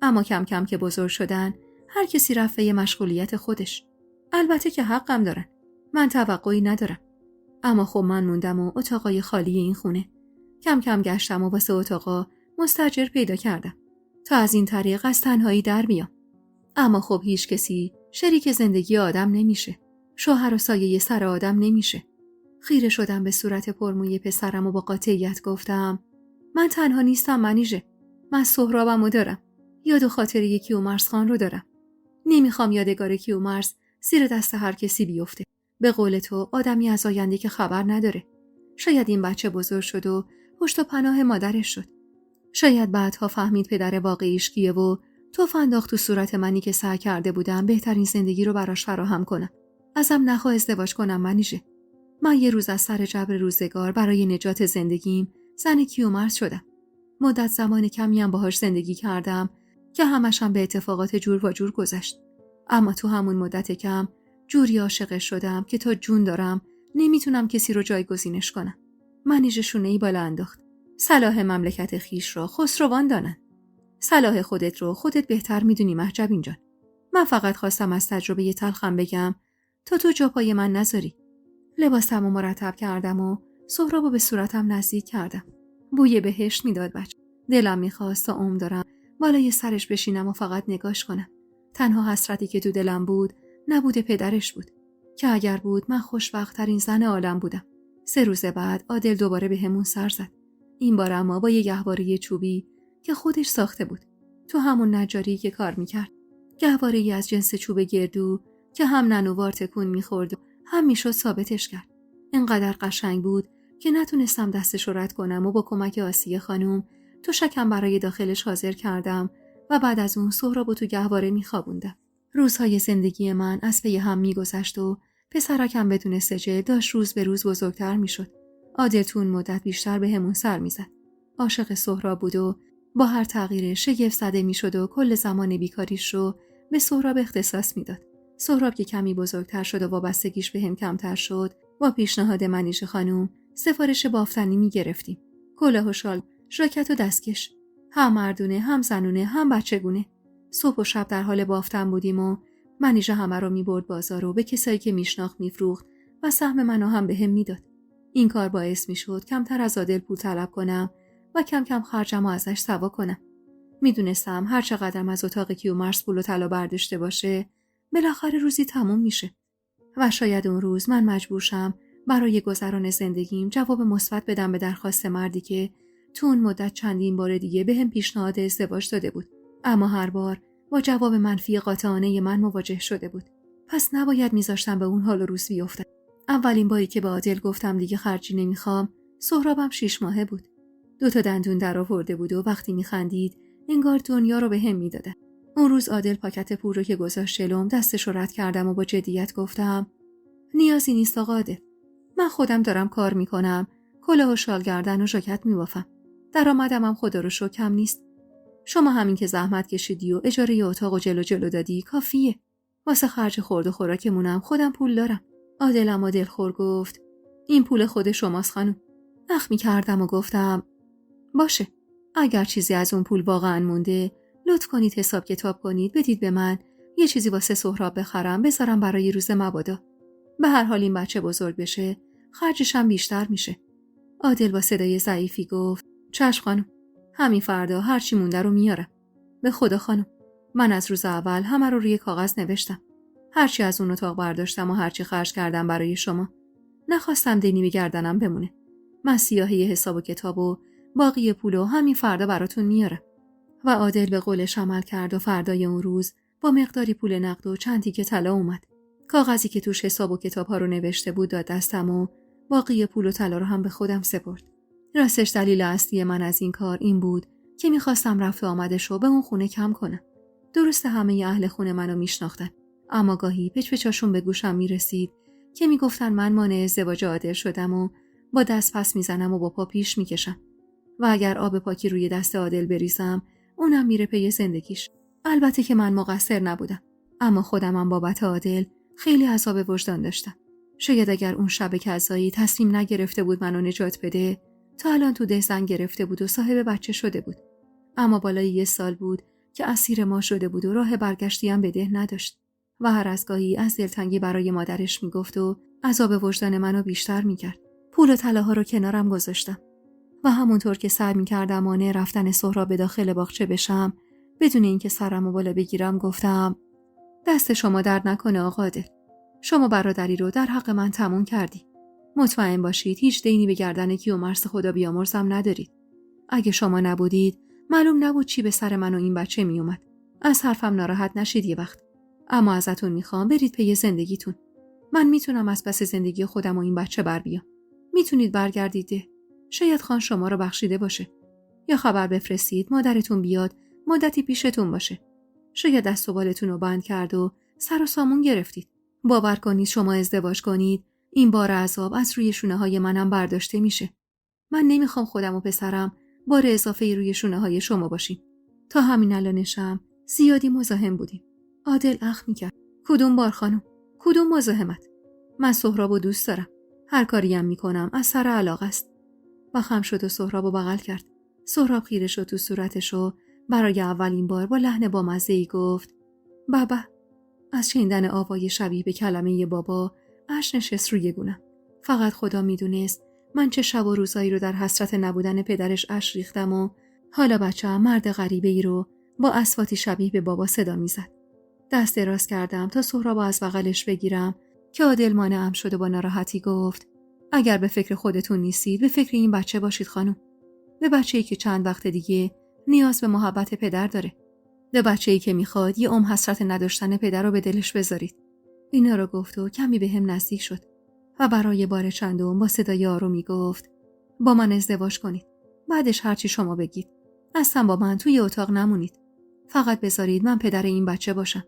اما کم کم که بزرگ شدن هر کسی رفت به یه مشغولیت خودش. البته که حقم دارن. من توقعی ندارم. اما خب من موندم و اتاقای خالی این خونه. کم کم گشتم و واسه اتاقا مستاجر پیدا کردم تا از این طریق از تنهایی در بیام. اما خب هیچ کسی شریک زندگی آدم نمیشه. شوهر و سایه سر آدم نمیشه. خیره شدم به صورت پرموی پسرم و با قاطعیت گفتم: من تنها نیستم منیژه. من سهرابمو دارم. یاد و خاطر کیومرث خان رو دارم. نمیخوام یادگار کیومرث زیر دست هر کسی بیفته. به قول تو آدمی از آینده که خبر نداره. شاید این بچه بزرگ شد و پشت و پناه مادرش شد. شاید بعدها فهمید پدر واقعیش کیه و توف انداخت تو صورت منی که سعی کرده بودم بهترین زندگی رو براش فراهم کنم. ازم نخواه ازدواج کنم منیژه. من یه روز از سر جبر روزگار برای نجات زندگیم زن کیومرث شدم. مدت زمان کمی هم باهاش زندگی کردم که همش هم به اتفاقات جور و جور گذشت. اما تو همون مدت کم جوری عاشقش شدم که تا جون دارم نمیتونم کسی رو جایگزینش کنم. منیژه شونه‌ای بالا انداخت. صلاح مملکت خیش رو خسروان دانن. صلاح خودت رو خودت بهتر میدونی مهجبین جان. من فقط خواستم از تجربه تلخم بگم تا تو جا پای من نذاری. لباسمو مرتب کردم و سهرابو به صورتم نزدیک کردم. بوی بهشت میداد بچه. دلم میخواست تا عمر دارم بالای سرش بشینم و فقط نگاش کنم. تنها حسرتی که تو دلم بود نبود پدرش بود که اگر بود من خوشبخت‌ترین زن عالم بودم. 3 روز بعد عادل دوباره بهمون سر زد. این بار اما با یه گهواره چوبی که خودش ساخته بود. تو همون نجاری که کار میکرد. گهواره‌ای از جنس چوب گردو که هم ننوار تکون میخورد و هم میشد ثابتش کرد. اینقدر قشنگ بود که نتونستم دستش رو رد کنم و با کمک آسیه خانم تو شکم برای داخلش حاضر کردم و بعد از اون سهراب تو گهواره میخوابوندم. روزهای زندگی من از پی هم میگذشت و پسرکم بدون سجل داشت روز به روز بزرگتر میشد. عادل تو اون مدت بیشتر بهمون سر میزد. عاشق سهراب بود و با هر تغییر شگفت زده میشد و کل زمان بیکاریش رو به سهراب اختصاص میداد. سهراب که کمی بزرگتر شد و وابستگیش بهم کمتر شد، با پیشنهاد منیژه خانم سفارش بافتنی میگرفتیم. کلاه و شال، ژاکت و دستکش، هم مردونه، هم زنونه، هم بچگونه. صبح و شب در حال بافتن بودیم و منیژه همه رو میبرد بازار و به کسایی که میشناخت میفروخت و سهم منو هم بهم میداد. این کار باعث میشد کمتر از عادل پول طلب کنم و کم کم خرجم و ازش سوا کنم. میدونستم هر چقدرم از اتاق کیومرث پول و طلا برداشته باشه بالاخره روزی تموم میشه و شاید اون روز من مجبور شم برای گذران زندگیم جواب مثبت بدم به درخواست مردی که تو اون مدت چندین بار دیگه بهم پیشنهاد ازدواج داده بود، اما هر بار با جواب منفی قاطعانه من مواجه شده بود. پس نباید میذاشتم به اون حال و روز بیفتم. اولین باری که به عادل گفتم دیگه خرجی نمیخوام، سهرابم 6 ماهه بود. 2 تا دندون در آورده بود و وقتی میخندید انگار دنیا رو بهم میداده. اون روز عادل پاکت پول رو که گذاشت جلوم دستش رو رد کردم و با جدیت گفتم نیازی نیست آقا عادل. من خودم دارم کار میکنم، کلاه و شال گردن و ژاکت میبافم. درآمدم هم خدا رو شکر کم نیست. شما همین که زحمت کشیدی و اجاره اتاق و جلو دادی کافیه. واسه خرج خورد و خوراکمونم خودم پول دارم. عادلم و دلخور گفت این پول خود شماست خانم. اخمی کردم و گفتم باشه. اگر چیزی از اون پول واقعا مونده لطف کنید حساب کتاب کنید بدید به من، یه چیزی واسه سهراب بخرم بذارم برای روز مبادا. به هر حال این بچه بزرگ بشه خرجش هم بیشتر میشه. عادل با صدای ضعیفی گفت چشم خانم، همین فردا هرچی مونده رو میارم. به خدا خانم، من از روز اول همه رو روی کاغذ نوشتم. هرچی از اون اتاق برداشتم و هرچی خرج کردم برای شما. نخواستم دینی به گردنم بمونه. من سیاهی حساب و کتاب و باقی پولو همین فردا براتون میارم. و عادل به قولش عمل کرد و فردای اون روز با مقداری پول نقد و چند تیکه طلا اومد. کاغذی که توش حساب و کتاب‌ها رو نوشته بود داد دستم و باقی پول و طلا رو هم به خودم سپرد. راستش دلیل اصلی من از این کار این بود که می‌خواستم رفت و آمدشو به اون خونه کم کنم. درسته همه اهل خونه منو میشناختن، اما گاهی پچ‌پچاشون به گوشم میرسید که میگفتن من مانع ازدواج عادل شدم و با دست پس میزنم و با پا پیش میکشم و اگر آب پاکی روی دست عادل بریزم اونم میره پی زندگیش. البته که من مقصر نبودم، اما خودمم بابت عادل خیلی عذاب وجدان داشتم. شاید اگر اون شب کذایی تصمیم نگرفته بود منو نجات بده تا الان تو ده زن گرفته بود و صاحب بچه شده بود. اما بالای 1 سال بود که اسیر ما شده بود و راه برگشتی هم به ده نداشت و هر از گاهی از دلتنگی برای مادرش میگفت و عذاب وجدان منو بیشتر میکرد. پول و طلاها رو کنارم گذاشتم و همونطور که سعی میکردم مانع رفتن سهراب به داخل باغچه بشم بدون اینکه سرمو بالا بگیرم گفتم دست شما درد نکنه آقا عادل. شما برادری رو در حق من تموم کردی. مطمئن باشید هیچ دینی به گردن کیومرث خدا بیامرزم ندارید. اگه شما نبودید معلوم نبود چی به سر من و این بچه میومد. از حرفم ناراحت نشید یه وقت. اما ازتون میخوام برید پی زندگیتون. من میتونم از پس زندگی خودم و این بچه بر بیام. میتونید برگردید. شاید خان شما رو بخشیده باشه. یا خبر بفرستید مادرتون بیاد مدتی پیشتون باشه. شاید دست و بالتون رو بند کرد و سر و سامون گرفتید. باور کنید شما ازدواج کنید این بار عذاب از روی شونه های منم برداشته میشه. من نمیخوام خودم و پسرم بار اضافه روی شونه های شما باشیم. تا همین الانشم زیادی مزاحم بودیم. عادل اخ میکرد. کدوم بار خانم؟ کدوم مزاحمت؟ من سهرابو دوست دارم. هر کاریم میکنم از سر علاقه است. و خم شد و سهرابو بغل کرد. سهراب خیره شد تو صورتش و برای اولین بار با لحن بامزه‌ای گفت بابا. از شنیدن آوای شبیه به کلمه بابا اشک نشست روی گونه‌ام. فقط خدا میدونست من چه شب و روزایی رو در حسرت نبودن پدرش اشک ریختم و حالا بچه‌م مرد غریبه‌ای رو با اصواتی شبیه به بابا صدا میزد. دست دراز کردم تا سهراب از بغلش بگیرم که عادل مانعم شد و با ناراحتی گفت اگر به فکر خودتون نیستید به فکر این بچه باشید خانم. به بچه‌ای که چند وقت دیگه نیاز به محبت پدر داره. به بچه‌ای که میخواد یه حسرت نداشتن پدر رو به دلش بذارید. اینا رو گفت و کمی به هم نزدیک شد و برای بار چندم با صدای آرومی گفت با من ازدواج کنید. بعدش هرچی شما بگید. اصلا با من توی اتاق نمونید. فقط بذارید من پدر این بچه باشم.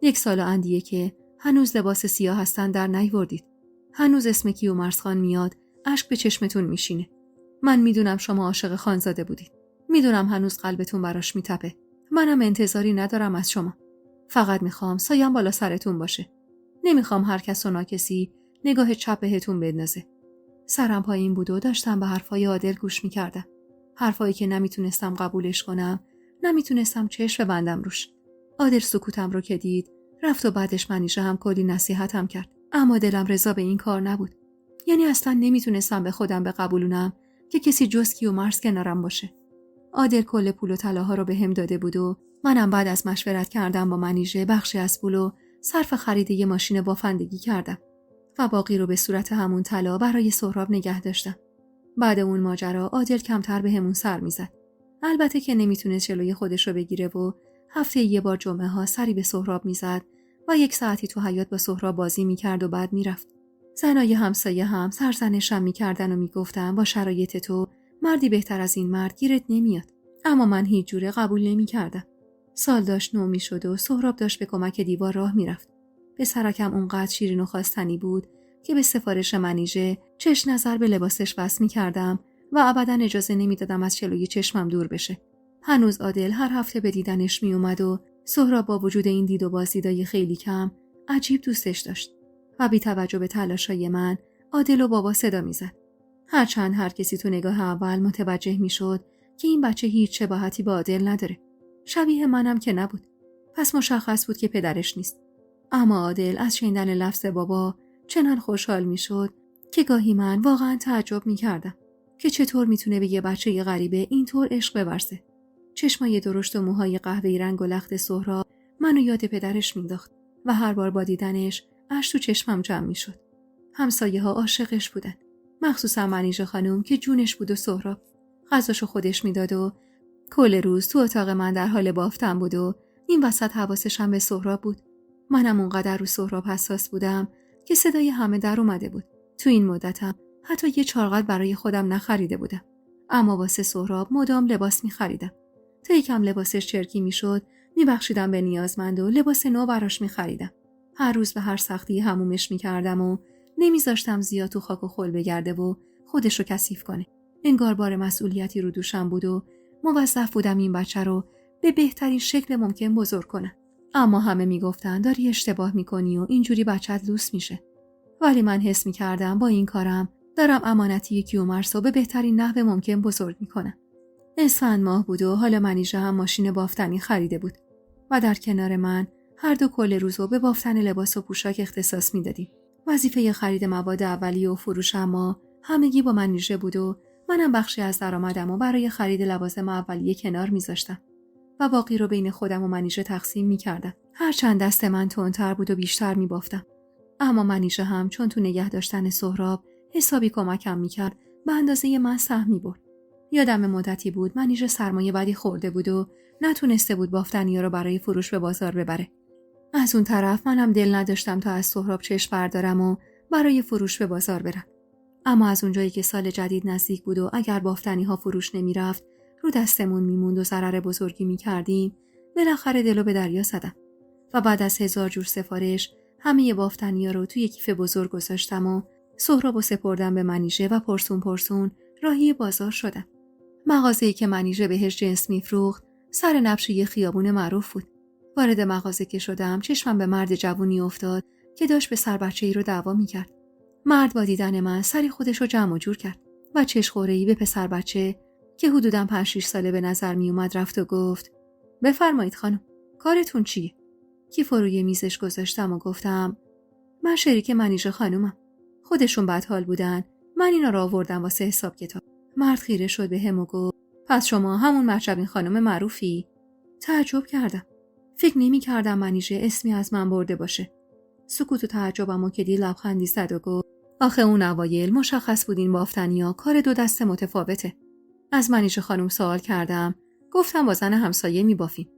1 سال و اندیه که هنوز لباس سیاه هستن در نیوردید. هنوز اسم کیومرث میاد، اشک به چشمتون میشینه. من میدونم شما عاشق خانزاده بودید. میدونم هنوز قلبتون براش میتپه. منم انتظاری ندارم از شما. فقط میخوام سایم بالا سرتون باشه. نمیخوام هر کس و ناکسی نگاه چپ بهتون بندازه. سرم پایین بود و داشتم به حرفای عادل گوش میکردم. حرفایی که نمیتونستم قبولش کنم، نمیتونستم چشم ببندم روش. عادل سکوتم رو که دید، رفت و بعدش منیژه هم کلی نصیحتم کرد. اما دلم رضا به این کار نبود. یعنی اصلا نمیتونستم به خودم بقبولونم که کسی جز کیومرث کنارم باشه. عادل کل پول و طلاها رو بهم داده بود و منم بعد از مشورت کردم با منیژه بخشی از پولو صرف خرید یه ماشین بافندگی کردم و باقی رو به صورت همون طلا برای سهراب نگه داشتم. بعد اون ماجرا عادل کمتر بهمون سر میزد. البته که نمیتونست جلوی خودش رو بگیره و هفته یه بار جمعه ها سری به سهراب میزد و 1 ساعتی تو حیاط با سهراب بازی میکرد و بعد میرفت. زنای همسایه هم سرزنشم میکردن و میگفتن با شرایط تو مردی بهتر از این مرد گیرت نمیاد. اما من هیچ جوره قبول نمیکردم. سال داشت 9 میشد و سهراب داشت به کمک دیوار راه میرفت. به سرکم اونقدر شیرین و خواستنی بود که به سفارش منیژه چش نظر به لباسش وصل میکردم و ابدا اجازه نمیدادم از جلوی چشمم دور بشه. هنوز عادل هر هفته به دیدنش میومد و سهراب با وجود این دید و بازدیدای خیلی کم عجیب دوستش داشت و بی توجه به تلاشای من عادل و بابا صدا میزد. هرچند هر کسی تو نگاه اول متوجه میشد که این بچه هیچ شباهتی با عادل نداره. شبیه منم که نبود. پس مشخص بود که پدرش نیست. اما عادل از شنیدن لفظ بابا چنان خوشحال میشد که گاهی من واقعا تعجب میکردم که چطور میتونه به یه بچه غریبه اینطور عشق بورزه. چشمای درشت و موهای قهوه‌ای رنگ و لخت سهراب منو یاد پدرش مینداخت و هر بار با دیدنش اشک تو چشمم جمع میشد. همسایه‌ها عاشقش بودن، مخصوصا منیژه خانم که جونش بود و سهراب. غذاشو خودش میداد و کل روز تو اتاق من در حال بافتن بود و این وسط حواسش هم به سهراب بود. منم اونقدر رو سهراب حساس بودم که صدای همه در اومده بود. تو این مدتم حتی یه چارقد برای خودم نخریده بودم. اما واسه سهراب مدام لباس می‌خریدم. تا یکم لباسش چرکی میشد، میبخشیدم به نیازمند و لباس نو براش می‌خریدم. هر روز به هر سختی حمومش می‌کردم و نمیذاشتم زیاد تو خاک و خل بگرده و خودشو کثیف کنه. انگار بار مسئولیتی رو دوشم بود و موظف بودم این بچه رو به بهترین شکل ممکن بزرگ کنم. اما همه میگفتن داری اشتباه میکنی و اینجوری بچت لوس میشه. ولی من حس میکردم با این کارم دارم امانتی کیومرث رو به بهترین نحو ممکن بزرگ میکنم. اسفند ماه بود و حالا منیژه هم ماشین بافتنی خریده بود و در کنار من هر دو کل روز رو به بافتن لباس و پوشاک اختصاص میدادیم. وظیفه خرید مواد اولیه و فروش اما همگی با منیژه بود و منم بخشی از درآمدمو برای خرید لوازم اولیه کنار میذاشتم و باقی رو بین خودم و منیژه تقسیم میکردم. هرچند دست من تندتر بود و بیشتر میبافتم، اما منیژه هم چون تو نگه داشتن سهراب حسابی کمکم میکرد به اندازه من سهم میبرد. یادم مدتی بود منیژه سرمایه بدی خورده بود و نتونسته بود بافتنیا رو برای فروش به بازار ببره. از اون طرف منم دل نداشتم تا از سهراب چشم بردارم و برای فروش به بازار برم. اما از اونجایی که سال جدید نزدیک بود و اگر بافتنی ها فروش نمیرفت رو دستمون میموند و ضرر بزرگی میکردیم، بالاخره دلو به دریا زدم و بعد از 1000 جور سفارش همه بافتنی ها رو توی کیف بزرگ گذاشتم و سهرابو سپردم به منیژه و پرسون راهی بازار شدم. مغازه‌ای که منیژه بهش جنس میفروخت سر نبش یه خیابون معروف بود. وارد مغازه که شدم چشمم به مرد جوونی افتاد که داشت به سر بچه‌ای رو دعوا میکرد. مرد با دیدن من سری خودش رو جمع و جور کرد و چشخوره‌ای به پسر بچه که حدوداً 5-6 ساله به نظر می اومد رفت و گفت بفرمایید خانم، کارتون چیه؟ کیف روی میزش گذاشتم و گفتم من شریک منیژه خانومم. خودشون بدحال بودن، من اینا رو آوردم واسه حساب کتاب. مرد خیره شد به هم و گفت پس شما همون مرچبین خانم معروفی؟ تعجب کردم. فکر نمی‌کردم منیژه اسمی از من برده باشه. سکوت و تعجبمو که دید لبخندی زد و گفت آخه اون اوایل مشخص بود این بافتنیا کار دو دست متفاوته. از منیژه خانم سوال کردم. گفتم با زن همسایه میبافیم.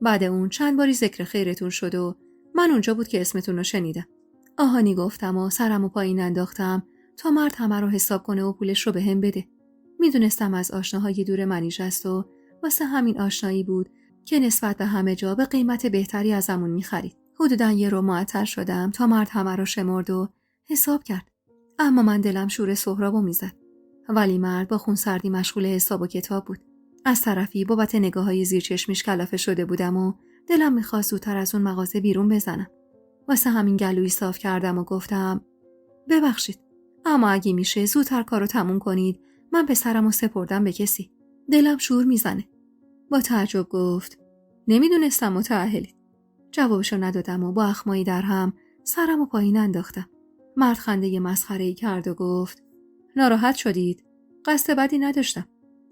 بعد اون چند باری ذکر خیرتون شد و من اونجا بود که اسمتون رو شنیدم. آهانی گفتم و سرمو پایین انداختم تا مرد همه رو حساب کنه و پولش رو بهم بده. میدونستم از آشناهای دور منیژه است و واسه همین آشنایی بود که نسبت به همه جا به قیمت بهتری ازمون میخرید. حدوداً یه رو معطل شدم تا مرد همه رو شمرد و حساب کرد. اما من دلم شور سهرابو میزد. ولی مرد با خونسردی مشغول حساب و کتاب بود. از طرفی بابت نگاه‌های زیر چشمش کلافه شده بودم و دلم می‌خواست زودتر از اون مغازه بیرون بزنم. واسه همین گلویی صاف کردم و گفتم ببخشید، اما اگه میشه زودتر کارو تموم کنید. من پسرمو سپردم به کسی. دلم شور میزنه. با تعجب گفت نمیدونستم متأهلید. جوابشو ندادم و با اخمایی در هم سرمو پایین انداختم. مرد خنده مسخره‌ای کرد و گفت ناراحت شدید؟ قصد بدی نداشتم.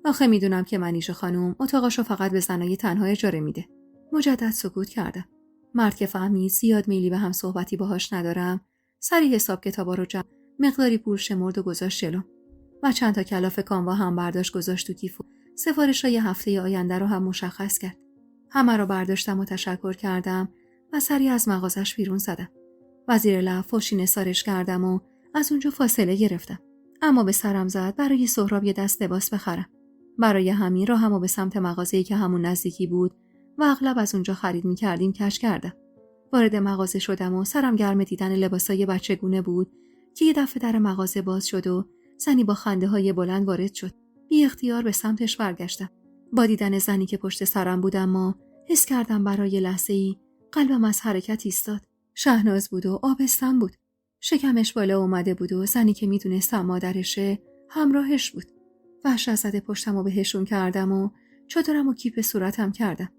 آخه میدونم که منیژه خانم اتاقشو فقط به زنای تنها اجاره میده. مجدد سکوت کردم. مرد که فهمید زیاد میلی به هم صحبتی باهاش ندارم، سری حساب کتابا رو جمع، مقداری پول شمرد و گذاشت جلوم. و چند تا کلافه کاموا هم برداشت گذاشت تو کیف. سفارش‌های هفته آینده رو هم مشخص کرد. همه رو برداشتم و تشکر کردم و سری از مغازش بیرون زدم. وزیر لب فوشی نثارش کردم و از اونجا فاصله گرفتم. اما به سرم زد برای سهراب یه دست لباس بخرم. برای همین راهمو به سمت مغازه‌ای که همون نزدیکی بود و اغلب از اونجا خرید می‌کردیم کش کردم. وارد مغازه شدم و سرم گرم دیدن لباسای بچگونه بود که یه دفعه در مغازه باز شد و زنی با خنده‌های بلند وارد شد. بی اختیار به سمتش برگشتم. با دیدن زنی که پشت سرم بود اما حس کردم برای لحظه‌ای قلبم از حرکت ایستاد. شهناز بود و آبستن بود. شکمش بالا اومده بود و زنی که میدونستم مادرشه همراهش بود. وحشت زده پشتمو بهشون کردم و چادرمو کیپ صورتم کردم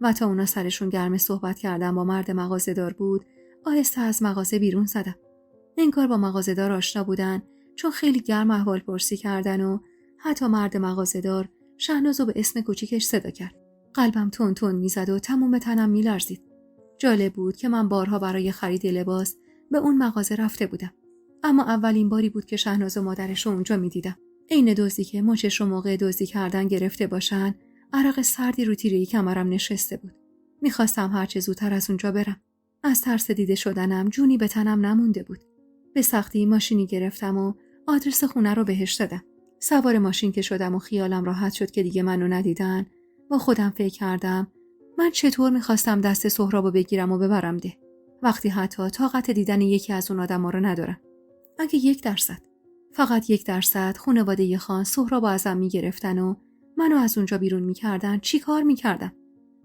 و تا اونا سرشون گرم صحبت کردم با مرد مغازه‌دار بود آهسته از مغازه بیرون زدم. انگار با مغازه‌دار آشنا بودن چون خیلی گرم احوال پرسی کردن و حتی مرد مغازه‌دار شهنازو به اسم کوچیکش صدا کرد. قلبم تون تون میزد و تمام تنم میلرزید. جالب بود که من بارها برای خرید لباس به اون مغازه رفته بودم. اما اولین باری بود که شهناز و مادرش رو اونجا میدیدم. عین دزدی که مچش رو موقع دزدی کردن گرفته باشن، عرق سردی رو تیره کمرم نشسته بود. میخواستم هرچه زودتر از اونجا برم. از ترس دیده شدنم جونی به تنم نمونده بود. به سختی ماشینی گرفتم و آدرس خونه رو بهش دادم. سوار ماشین که شدم و خیالم راحت شد که دیگه منو ندیدن، با خودم فکر کردم من چطور میخواستم دست سهرابو بگیرم و ببرم ده وقتی حتی طاقت دیدن یکی از اون آدما رو ندارم. اگه 1%، فقط 1% خانواده خان سهرابو ازم میگرفتن و منو از اونجا بیرون میکردن، چی کار میکردم؟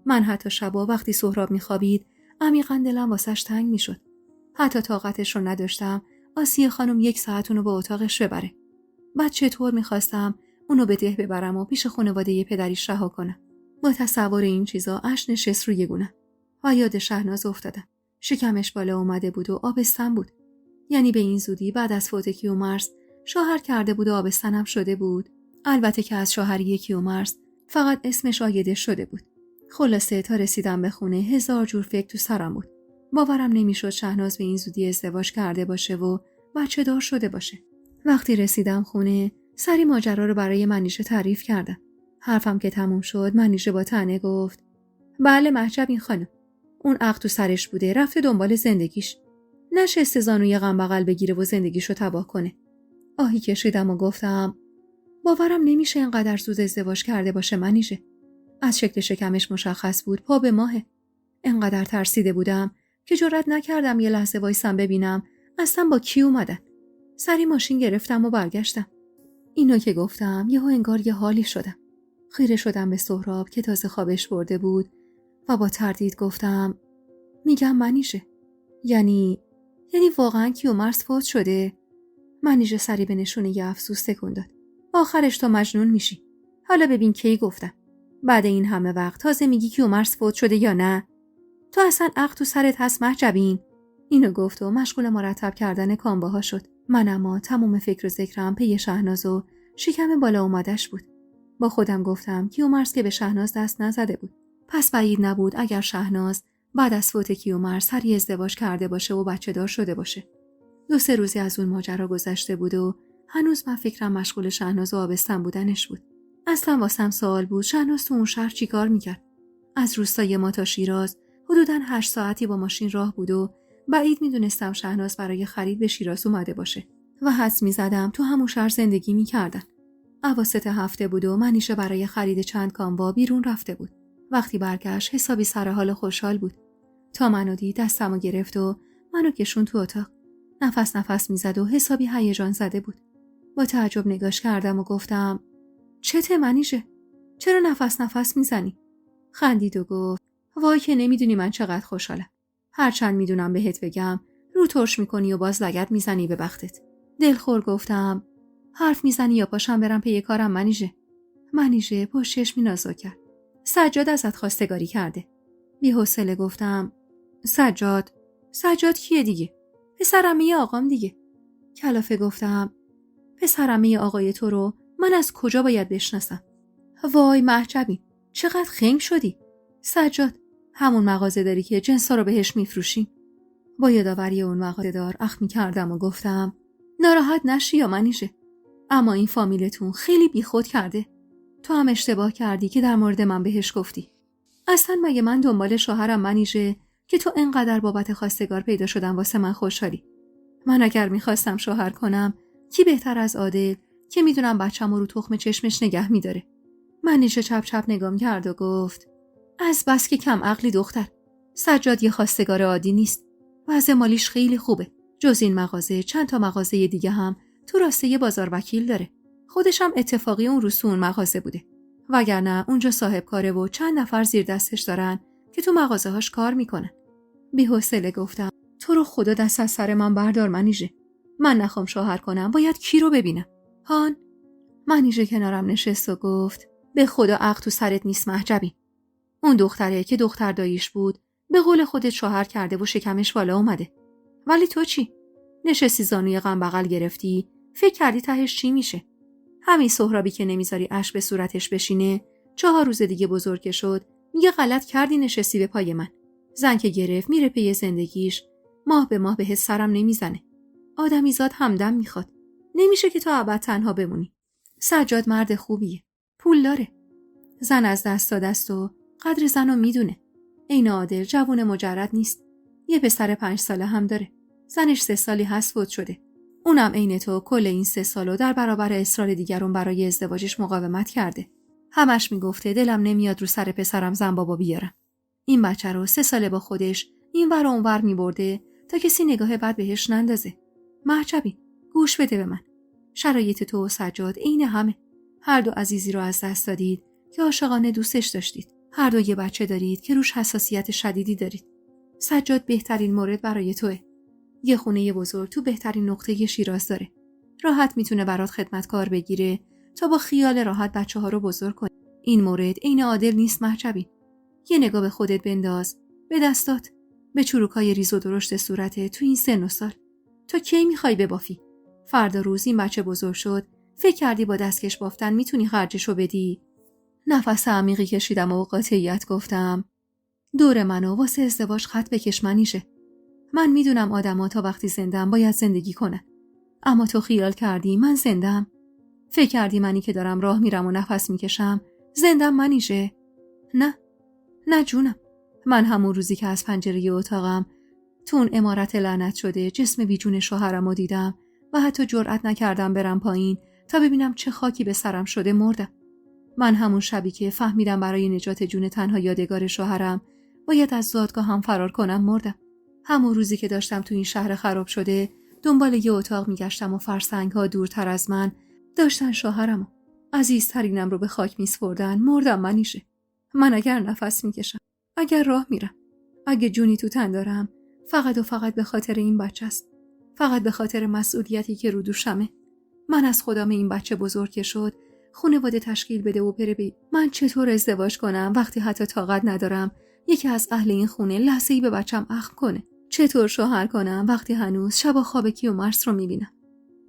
من حتی شبا وقتی سهراب میخوابید عمیقاً دلم واسش تنگ میشد. حتی طاقتش رو نداشتم آسیه خانم 1 ساعت اونو به اتاقش ببره. بعد چطور میخواستم اونو به ده ببرم و پیش خانواده پدریش رها کنم. با تصور این چیزا اش نشست روی گونه‌ام و یاد شهناز افتادم. شکمش بالا اومده بود و آبستن بود. یعنی به این زودی بعد از فوت کیومرث شوهر کرده بود و آبستنم شده بود. البته که از شوهری کیومرث فقط اسمش آیده شده بود. خلاصه تا رسیدم به خونه 1000 جور فکر تو سرم بود. باورم نمیشد شهناز به این زودی ازدواج کرده باشه و بچه دار شده باشه. وقتی رسیدم خونه سری ماجرا رو برای منیژه تعریف کردم. حرفم که تموم شد منیژه با طعنه گفت بله محجب این خانم، اون عقد تو سرش بوده، رفته دنبال زندگیش، نشسته زانوی غم بغل بگیره و زندگیشو تباه کنه. آهی کشیدم و گفتم باورم نمیشه اینقدر زود ازدواج کرده باشه منیژه. از شکل شکمش مشخص بود پا به ماهه. اینقدر ترسیده بودم که جرئت نکردم یه لحظه وایسم ببینم اصلا با کی اومدن. سری ماشین گرفتم و برگشتم. اینو که گفتم یهو انگار یه حالی شدم. خیره شدم به سهراب که تازه خوابش برده بود و با تردید گفتم میگم منیژه، یعنی واقعا کیومرث فوت شده؟ منیژه سری به نشونه ی افسوس تکون داد. آخرش تو مجنون میشی. حالا ببین کی گفتم. بعد این همه وقت تازه میگی کیومرث فوت شده یا نه؟ تو اصلا عقل تو سرت هست محجبین؟ اینو گفت و مشغول مرتب کردن کامباها شد. من اما تمام فکر و ذکرم پی شهناز و شکم بالا اومدش بود. با خودم گفتم کیومرث که به شهناز دست نزده بود. پس بعید نبود اگر شهناز بعد از فوت کیومرث سری ازدواج کرده باشه و بچه دار شده باشه. 2-3 روزی از اون ماجرا گذشته بود و هنوز من فکرم مشغول شهناز و آبستن بودنش بود. اصلا واسم سوال بود شهناز تو اون شهر چیکار میکرد؟ از روستای ما تا شیراز حدوداً 8 ساعتی با ماشین راه بود و بعید میدونستم شهناز برای خرید به شیراز اومده باشه و حدس میزدم تو همون شهر زندگی میکردن. اواسط هفته بود و منیشه برای خرید چند کاموا بیرون رفته بود. وقتی برگشت حسابی سر حال خوشحال بود. تا منو دید دستمو گرفت و منو کشون تو اتاق. نفس میزد و حسابی هیجان زده بود. با تعجب نگاش کردم و گفتم چته منیشه؟ چرا نفس میزنی؟ خندید و گفت وای که نمیدونی من چقدر خوشحالم. هرچند میدونم بهت بگم رو ترش میکنی و باز لگد میزنی به بختت. دلخور گفتم حرف میزنی یا پاشم برم پی کارم منیژه پشت چشمی نازک کرد. سجاد ازت خواستگاری کرده. بی‌حوصله گفتم سجاد کیه دیگه؟ پسرعمه آقام دیگه. کلافه گفتم پسرعمه آقای تو رو من از کجا باید بشناسم؟ وای محجبی چقدر خنگ شدی. سجاد همون مغازه داری که جنسا رو بهش میفروشیم. با یادآوری اون مغازه دار اخمی کردم و گفتم ناراحت نشی یا منیژه، اما این فامیلتون خیلی بیخود کرده. تو هم اشتباه کردی که در مورد من بهش گفتی. اصلا مگه من دنبال شوهرم منیژه که تو انقدر بابت خواستگار پیدا شدم واسه من خوشحالی؟ من اگر میخواستم شوهر کنم کی بهتر از عادل که میدونم بچه‌مو رو تخم چشمش نگه میداره. منیژه چپ نگام کرد و گفت از بس که کم عقلی دختر. سجاد یه خواستگار عادی نیست. وضع مالیش خیلی خوبه. جز این مغازه چند تا مغازه دیگه هم تو راسته بازار وکیل داره. خودش هم اتفاقی اون روز اون مغازه بوده. وگرنه اونجا صاحب کاره و چند نفر زیر دستش دارن که تو مغازه هاش کار میکنن. بی‌حوصله گفتم تو رو خدا دست از سر من بردار منیژه. من نخوام شوهر کنم باید کی رو ببینم؟ هان. منیژه کنارم نشست و گفت به خدا عقل تو سرت نیست محجبی. اون دختره که دختر داییش بود به قول خودت شوهر کرده و شکمش بالا اومده. ولی تو چی؟ نشستی زانوی غم بغل گرفتی، فکر کردی تهش چی میشه؟ همین سهرابی که نمیذاری اش به صورتش بشینه 4 روز دیگه بزرگ شد میگه غلط کردی نشستی به پای من. زن که گرفت میره پی زندگیش، ماه به ماه بهت سرم نمیزنه. آدمیزاد همدم میخواد. نمیشه که تو ابد تنها بمونی. سجاد مرد خوبیه. پول داره. زن از دست داده است و قدر زنو میدونه. این عادل جوون مجرد نیست. یه پسر 5 ساله هم داره. زنش 3 سالی هست فوت شده. اونم عین تو کل این 3 سالو در برابر اصرار دیگرون برای ازدواجش مقاومت کرده. همش میگفته دلم نمیاد رو سر پسرم زن بابا بیارم. این بچه رو 3 ساله با خودش این ور و اون ور میبرده تا کسی نگاه بد بهش نندازه. محجبی گوش بده به من. شرایط تو و سجاد عین همه. هر دو عزیزی رو از دست دادید که عاشقانه دوستش داشتید. هر دو یه بچه دارید که روش حساسیت شدیدی دارید. سجاد بهترین مورد برای توئه. یه خونه بزرگ تو بهترین نقطه شیراز داره. راحت میتونه برات خدمتکار بگیره تا با خیال راحت بچه‌ها رو بزرگ کنی. این مورد عین عادل نیست محجبی. یه نگاه به خودت بنداز، به دستات، به چروکای ریز و درشت صورتت تو این سن و سال. تا کی میخوای ببافی؟ فردا روز این بچه بزرگ شد، فکر کردی با دستکش بافتن میتونی خرجشو بدی؟ نفس عمیقی کشیدم و قاطعیت گفتم دور منو واسه ازدواج خط بکش منیژه. من میدونم آدما تا وقتی زنده‌ام باید زندگی کنن. اما تو خیال کردی من زنده‌ام؟ فکر کردی منی که دارم راه میرم و نفس میکشم زنده‌ام منیژه؟ نه جونم. من همون روزی که از پنجره اتاقم تو اون عمارت لعنت شده جسم بیجون شوهرمو دیدم و حتی جرئت نکردم برم پایین تا ببینم چه خاکی به سرم شده مردم. من همون شبی که فهمیدم برای نجات جون تنها یادگار شوهرم باید از زادگاهم فرار کنم مردم. همون روزی که داشتم تو این شهر خراب شده دنبال یه اتاق میگشتم و فرسنگ‌ها دورتر از من داشتن شوهرمو عزیزترینم رو به خاک میسپردن مردم منیژه. من اگر نفس میکشم، اگر راه میرم، اگه جونی تو تن دارم فقط و فقط به خاطر این بچه است. فقط به خاطر مسئولیتی که رو دوشمه. من از خدام این بچه بزرگ شد خانواده تشکیل بده و بره من چطور ازدواج کنم وقتی حتی طاقت ندارم یکی از اهل این خونه لحظه‌ای به بچم اخم کنه؟ چطور شوهر کنم وقتی هنوز شب خواب کیومرث رو میبینم؟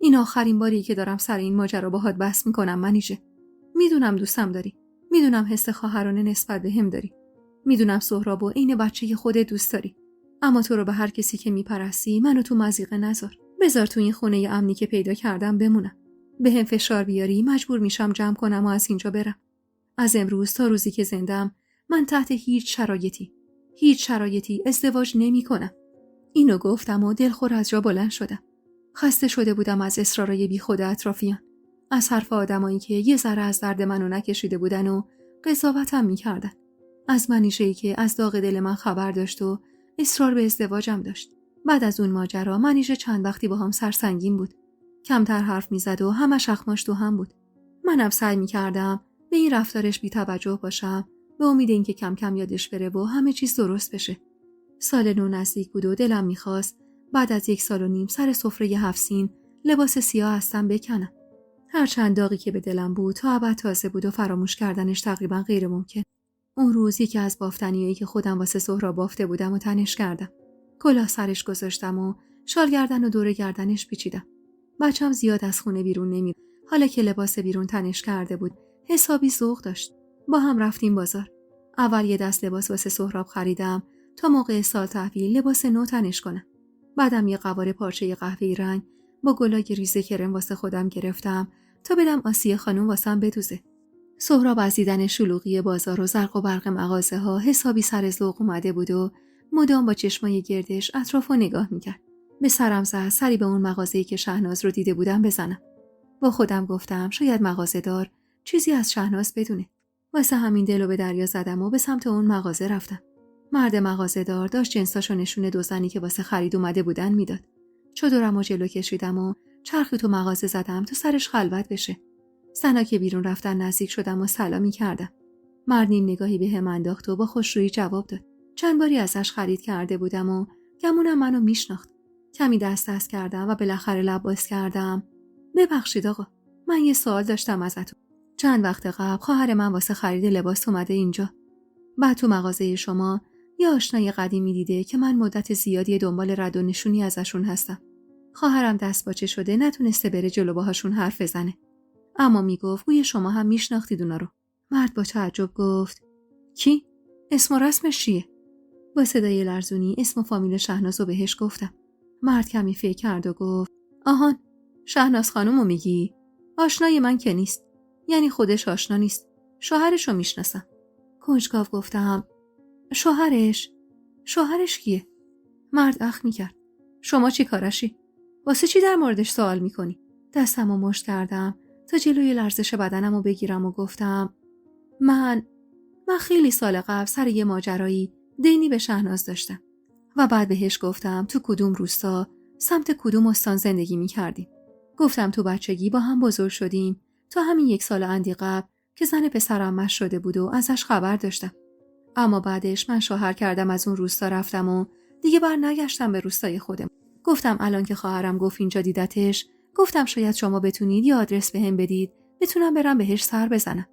این آخرین باری که دارم سر این ماجرا باهات بحث میکنم منیژه. میدونم دوستم داری. میدونم حس خواهرانه نسبت به هم داری. میدونم سهرابو عین بچه خودت دوست داری، اما تو رو به هر کسی که میپرستی منو تو مضیقه نذار. بذار تو این خونه امنی که پیدا کردم بمونم. بهم فشار بیاری مجبور میشم جمع کنم و از اینجا برم. از امروز تا روزی که زندم من تحت هیچ شرایطی ازدواج نمی‌کنم. اینو گفتم و دلخور از جا بلند شدم. خسته شده بودم از اصرارای بیخود اطرافیان، از حرف آدمایی که یه ذره از درد منو نکشیده بودن و قضاوتم می‌کردن، از منیشه‌ای که از داغ دل من خبر داشت و اصرار به ازدواجم داشت. بعد از اون ماجرا منیشه چند وقتی با هم سرسنگین بود. کمتر حرف میزد و همش اخماش تو هم بود. منم سعی می‌کردم به این رفتارش بی‌توجه باشم، به امید اینکه کم کم یادش بره و همه چیز درست بشه. سال نو نزدیک بود و دلم می‌خواست بعد از 1 سال و نیم سر سفره 7 سین لباس سیاه هستم بکنم. هرچند داغی که به دلم بود تا ابد تازه بود و فراموش کردنش تقریبا غیر ممکن. اون روز یکی از بافتنیایی که خودم واسه سهراب بافته بودم و تنش کردم. کلاه سرش گذاشتم و شال گردن و دور گردنش پیچیدم. بچم زیاد از خونه بیرون نمی. حالا که لباس بیرون تنش کرده بود حسابی ذوق داشت. با هم رفتیم بازار. اول یه دست لباس واسه سهراب خریدم تا موقع سال تحویل لباس نو تنش کنم. بعدم یه قواره پارچه قهوه‌ای رنگ با گلای ریز کرم واسه خودم گرفتم تا بدم آسیه خانم واسم بدوزه. سهراب از دیدن شلوغی بازار و زرق و برق مغازه‌ها حسابی سر ذوق اومده بود و مدام با چشمای گردش اطرافو نگاه میکرد. به سرم زد سری به اون مغازه‌ای که شهناز رو دیده بودم بزنم. با خودم گفتم شاید مغازه‌دار چیزی از شهناز بدونه. واسه همین دلو به دریا زدم و به سمت اون مغازه رفتم. مرد مغازه‌دار داشت جنساشو نشون 2 زنی که واسه خرید اومده بودن میداد. چادرمو جلو کشیدم و چرخی تو مغازه زدم تا سرش خلوت بشه. زنا که بیرون رفتن نزدیک شدم و سلامی کردم. مرد نیم نگاهی بهم انداخت و با خوشرویی جواب داد. چند باری ازش خرید کرده بودم و گمونم منو میشناخت. کمی دست کردم و بالاخره لب باز کردم. ببخشید آقا، من یه سوال داشتم ازتون. چند وقت قبل خواهر من واسه خرید لباس اومده اینجا. بعد تو مغازه شما یه آشنای قدیمی دیده که من مدت زیادی دنبال رد و نشونی ازشون هستم. خواهرم دست باچه شده نتونسته بره جلو باهاشون حرف بزنه. اما میگفت گویا شما هم میشناختید اونا رو. مرد با تعجب گفت کی؟ اسم و رسمش چیه؟ با صدای لرزونی اسم و فامیل شهناز رو بهش گفتم. مرد کمی فکر کرد و گفت آهان، شهناز خانومو میگی؟ آشنای من که نیست. یعنی خودش آشنا نیست. شوهرش رو میشناسم. کنجکاو گفتم شوهرش کیه؟ مرد اخ میکرد. شما چی کارشی؟ واسه چی در موردش سوال میکنی؟ دستمو مشت کردم تا جلوی لرزش بدنمو بگیرم و گفتم من خیلی سال قبل سر یه ماجرایی دینی به شهناز داشتم و بعد بهش گفتم تو کدوم روستا سمت کدوم استان زندگی میکردیم. گفتم تو بچگی با هم بزرگ شدیم تا همین 1 سال اندی قبل که زن پسرم مش شده بود و ازش خبر داشتم. اما بعدش من شوهر کردم از اون روستا رفتم و دیگه بر نگشتم به روستای خودم. گفتم الان که خواهرم گفت اینجا دیدتش، گفتم شاید شما بتونید یه آدرس بهم بدید بتونم برم بهش سر بزنم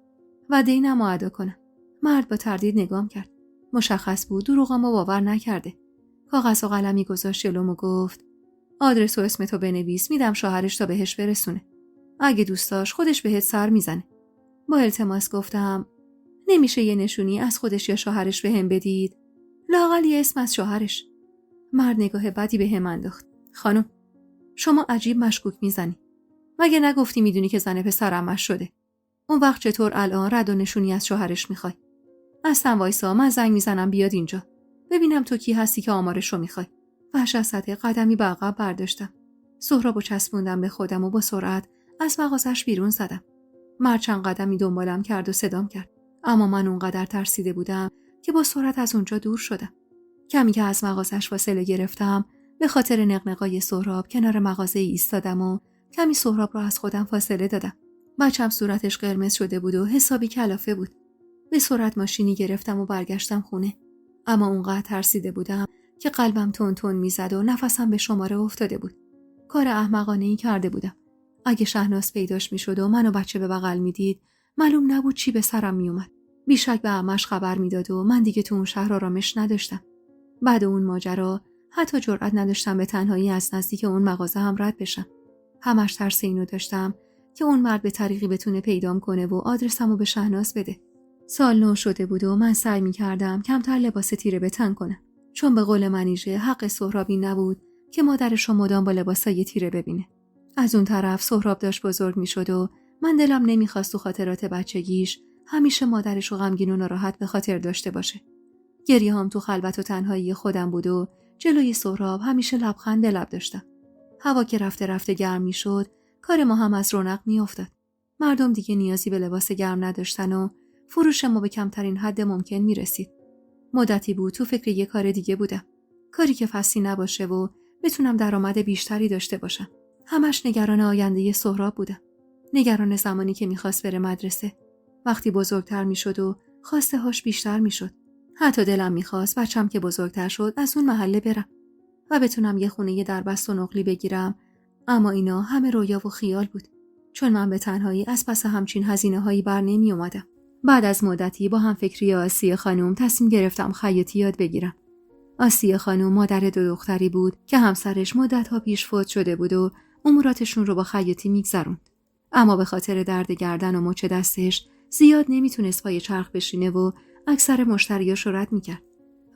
و دینمو ادا کنم. مرد با تردید نگام کرد. مشخص بود دروغمو باور نکرده. کاغذ و قلمی گذاشت جلوم و گفت آدرس و اسمتو بنویس، میدم شوهرش تا بهش برسونه. اگه دوست داشت خودش بهت سر میزنه. با التماس گفتم نمیشه یه نشونی از خودش یا شوهرش بهم بدید؟ لااقل یه اسم از شوهرش. مرد نگاه بدی بهم انداخت. خانم، شما عجیب مشکوک میزنی. مگه نگفتی میدونی که زن پسرم مش شده؟ اون وقت چطور الان رد و نشونی از شوهرش میخوای؟ اصلا وایسا، من زنگ میزنم بیاد اینجا. ببینم تو کی هستی که آمارشو میخوای. وحشت قدمی به عقب برداشتم. سهرابو چسبوندم به خودم و با سرعت از مغازش بیرون زدم. مرد چند قدمی دنبالم کرد و صدام کرد. اما من اونقدر ترسیده بودم که با سرعت از اونجا دور شدم. کمی که از مغازش فاصله گرفتم، به خاطر نقنقای سهراب کنار مغازه ایستادم و کمی سهراب را از خودم فاصله دادم. بچم صورتش قرمز شده بود و حسابی کلافه بود. به سرعت ماشینی گرفتم و برگشتم خونه. اما اونقدر ترسیده بودم که قلبم تون تون میزد و نفسم به شماره افتاده بود. کار احمقانه‌ای کرده بودم. اگه شهناز پیداش میشد و منو بچه به بغل میدید، معلوم نبود چی به سرم میومد. بیشک به عمش خبر میداد و من دیگه تو اون شهر آرامش نداشتم. بعد اون ماجرا حتی جرئت نداشتم به تنهایی از نزدیک اون مغازه هم رد بشم. همش ترس اینو داشتم که اون مرد به طریقی بتونه پیدام کنه و آدرسمو به شهناز بده. سال نو شده بود و من سعی می‌کردم کمتر لباس تیره به تن کنم، چون به قول منیژه حق سهراب این نبود که مادرش رو مدام با لباسای تیره ببینه. از اون طرف سهراب داشت بزرگ می‌شد و من دلم نمی‌خواست تو خاطرات بچگیش همیشه مادرش رو غمگین و ناراحت به خاطر داشته باشه. گریه‌هام تو خلوت و تنهایی خودم بود و جلوی سهراب همیشه لبخند به لب داشتم. هوا که رفته رفته گرم می‌شد، کار ما هم از رونق می‌افتاد. مردم دیگه نیازی به لباس گرم نداشتن و فروش ما به کمترین حد ممکن می‌رسید. مدتی بود تو فکر یه کار دیگه بودم. کاری که فصلی نباشه و بتونم درآمد بیشتری داشته باشم. همش نگران آینده سهراب بودم. نگران زمانی که می‌خواست بره مدرسه. وقتی بزرگتر می‌شد و خواسته هاش بیشتر می‌شد. حتی دلم می‌خواست بچم که بزرگتر شد از اون محله برم و بتونم یه خونه دربست و نقلی بگیرم، اما اینا همه رویا و خیال بود. چون من به تنهایی از پس همچین هزینه‌هایی بر نمی اومدم. بعد از مدتی با هم فکری آسیه خانم تصمیم گرفتم خیاطی یاد بگیرم. آسیه خانم مادر 2 دختری بود که همسرش مدت‌ها پیش فوت شده بود و اموراتشون رو با خیاطی می‌گذروند. اما به خاطر درد گردن و مچ دستش زیاد نمیتونست پای چرخ بشینه و اکثر مشتریاش رو رد می‌کرد.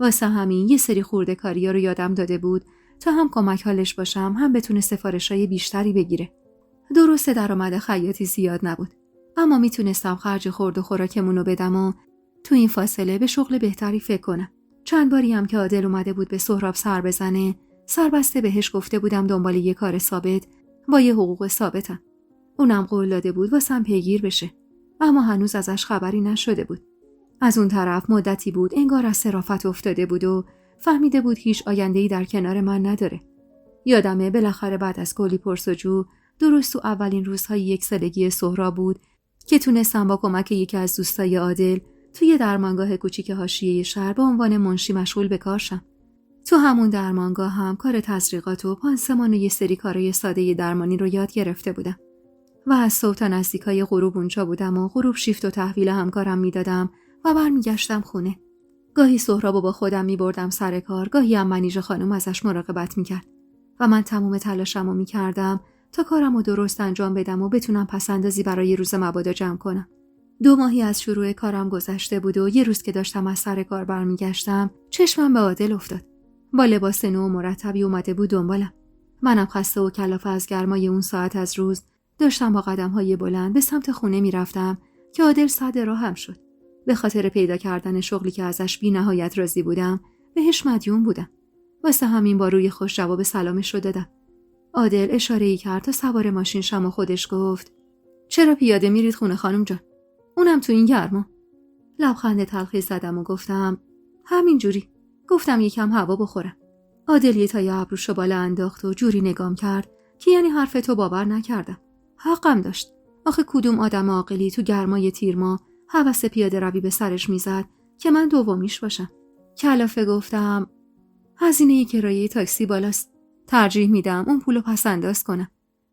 واسه همین یه سری خورده کاریا رو یادم داده بود تا هم کمک حالش باشم، هم بتونه سفارشای بیشتری بگیره. درسته درآمد خیاطی زیاد نبود، اما میتونستم خرج خورد و خوراکمون رو بدم و تو این فاصله به شغل بهتری فکر کنم. چند باری هم که عادل اومده بود به سهراب سر بزنه، سربسته بهش گفته بودم دنبال یه کار ثابت با یه حقوق ثابتم. اونم قول داده بود واسم پیگیر بشه، اما هنوز ازش خبری نشده بود. از اون طرف مدتی بود انگار از صرافت افتاده بود و فهمیده بود هیچ آینده‌ای در کنار من نداره. یادمه بالاخره بعد از کلی پرسجو درست تو اولین روزهای 1 سالگی سهراب بود که تونستم با کمک یکی از دوستای عادل توی درمانگاه کوچیک حاشیه شهر به عنوان منشی مشغول به کار شم. تو همون درمانگاه هم کار تزریقات و پانسمان و یه سری کارهای ساده درمانی رو یاد گرفته بودم. و از صبح تا نزدیکای غروب اونجا بودم و غروب شیفت و تحویل همکارم میدادم و برمیگشتم خونه. گاهی سهرابو با خودم میبردم سر کار، گاهی هم منیژه خانم ازش مراقبت میکرد و من تمام تلاشمو میکردم تا کارمو درست انجام بدم و بتونم پسندازی برای روز مبادا جمع کنم. 2 ماهی از شروع کارم گذشته بود و یه روز که داشتم از سر کار برمیگشتم چشمم به عادل افتاد. با لباس نو و مرتبی اومده بود دنبالم. منم خسته و کلافه از گرمای اون ساعت از روز داشتم با قدم‌های بلند به سمت خونه میرفتم که عادل صد راهم شد. به خاطر پیدا کردن شغلی که ازش بی نهایت راضی بودم بهش مدیون بودم. واسه همین با روی خوش جواب سلامش رو دادم. عادل اشاره‌ای کرد تا سوار ماشین شم و خودش گفت چرا پیاده میرید خونه خانم جان؟ اونم تو این گرما. لبخند تلخی زدم و گفتم همینجوری. گفتم یکم هوا بخورم. عادل یه تای ابروشو بالا انداخت و جوری نگام کرد که یعنی حرف تو باور نکردم. حقم داشت. آخه کدوم آدم عاقلی تو گرمای تیرما هوس پیاده روی به سرش میزد که من دومیش باشم. کلافه گفتم هزینه کرایه تاکسی بالاست. ترجیح میدم اون پولو پس انداز کنم.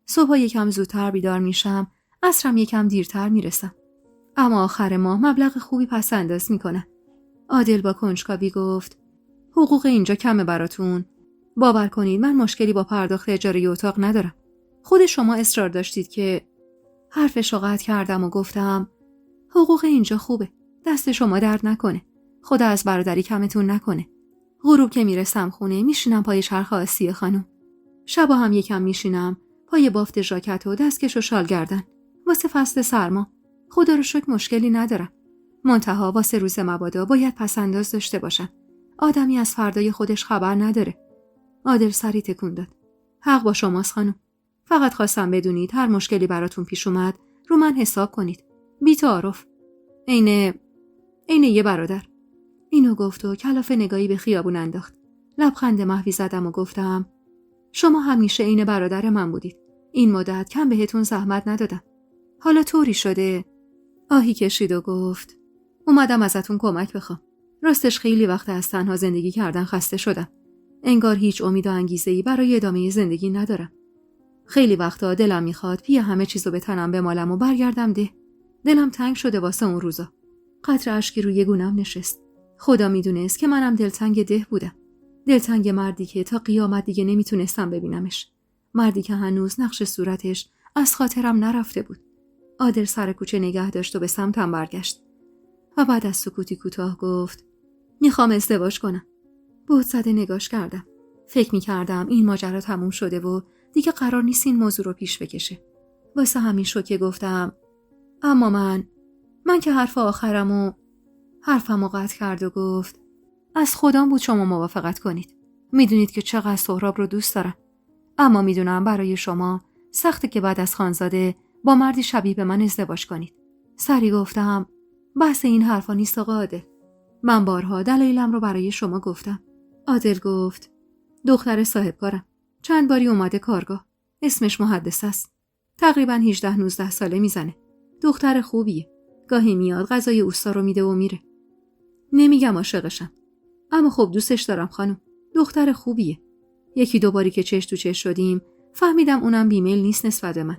صبح یکم زودتر بیدار میشم، عصرم یکم دیرتر میرسم. اما آخر ماه مبلغ خوبی پس انداز میکنم. عادل با کنجکاوی گفت حقوق اینجا کمه براتون؟ باور کنید من مشکلی با پرداخت اجاره اتاق ندارم. خود شما اصرار داشتید که حرفشو قطع کردم و گفتم حقوق اینجا خوبه. دست شما درد نکنه. خدا از برادری کمتون نکنه. غروب که میرسم خونه میشینم پای چرخ آسیه خانم. شبا هم یکم میشینم پای بافت ژاکت و دستکش و شال گردن. واسه فصل سرما خدا رو شکر مشکلی ندارم. منتها واسه روز مبادا باید پسنداز داشته باشم. آدمی از فردای خودش خبر نداره. عادل سری تکون داد. حق با شماست خانم. فقط خواستم بدونید هر مشکلی براتون پیش اومد رو من حساب کنید. بی تعارف. عین یه برادر. اینو گفت و کلافه نگاهی به خیابون انداخت. لبخند محوی زدم و گفتم شما همیشه عین برادر من بودید. این مدت کم بهتون زحمت ندادم. حالا طوری شده. آهی کشید و گفت اومدم ازتون کمک بخوام. راستش خیلی وقت از تنها زندگی کردن خسته شدم. انگار هیچ امید و انگیزه‌ای برای ادامه زندگی ندارم. خیلی وقتا دلم میخواد پی همه چیزو به تنم بمالم و برگردم ده. دلم تنگ شده واسه اون روزا. قطره اشکی روی گونم نشست. خدا میدونست که منم دلتنگ ده بودم. دلتنگ مردی که تا قیامت دیگه نمیتونستم ببینمش. مردی که هنوز نقش صورتش از خاطرم نرفته بود. عادل سر کوچه نگه داشت و به سمتم برگشت. و بعد از سکوتی کوتاه گفت میخوام ازدواج کنم. بهت زده نگاش کردم. فکر میکردم این ماجرا تموم شده و دیگه قرار نیست این موضوع رو پیش بکشه. واسه همین شد که گفتم اما من که حرفمو قطع کرد و گفت از خودم بود شما موافقت کنید. میدونید که چقدر سهراب رو دوست دارم. اما میدونم برای شما سخته که بعد از خانزاده با مردی شبیه به من ازدواج کنید. سری گفتم بحث این حرفا نیست آقا عادل. من بارها دلایلم رو برای شما گفتم. عادل گفت دختر صاحبکارم. چند باری اومده کارگاه. اسمش محدث است. تقریبا 18-19 ساله میزنه. دختر خوبیه. گاهی میاد غذای اوستا رو میده و میره. نمیگم عاشقشم. اما خب دوستش دارم خانم. دختر خوبیه. 1-2 باری که چش تو چش شدیم فهمیدم اونم بیمیل نیست نسبت به من.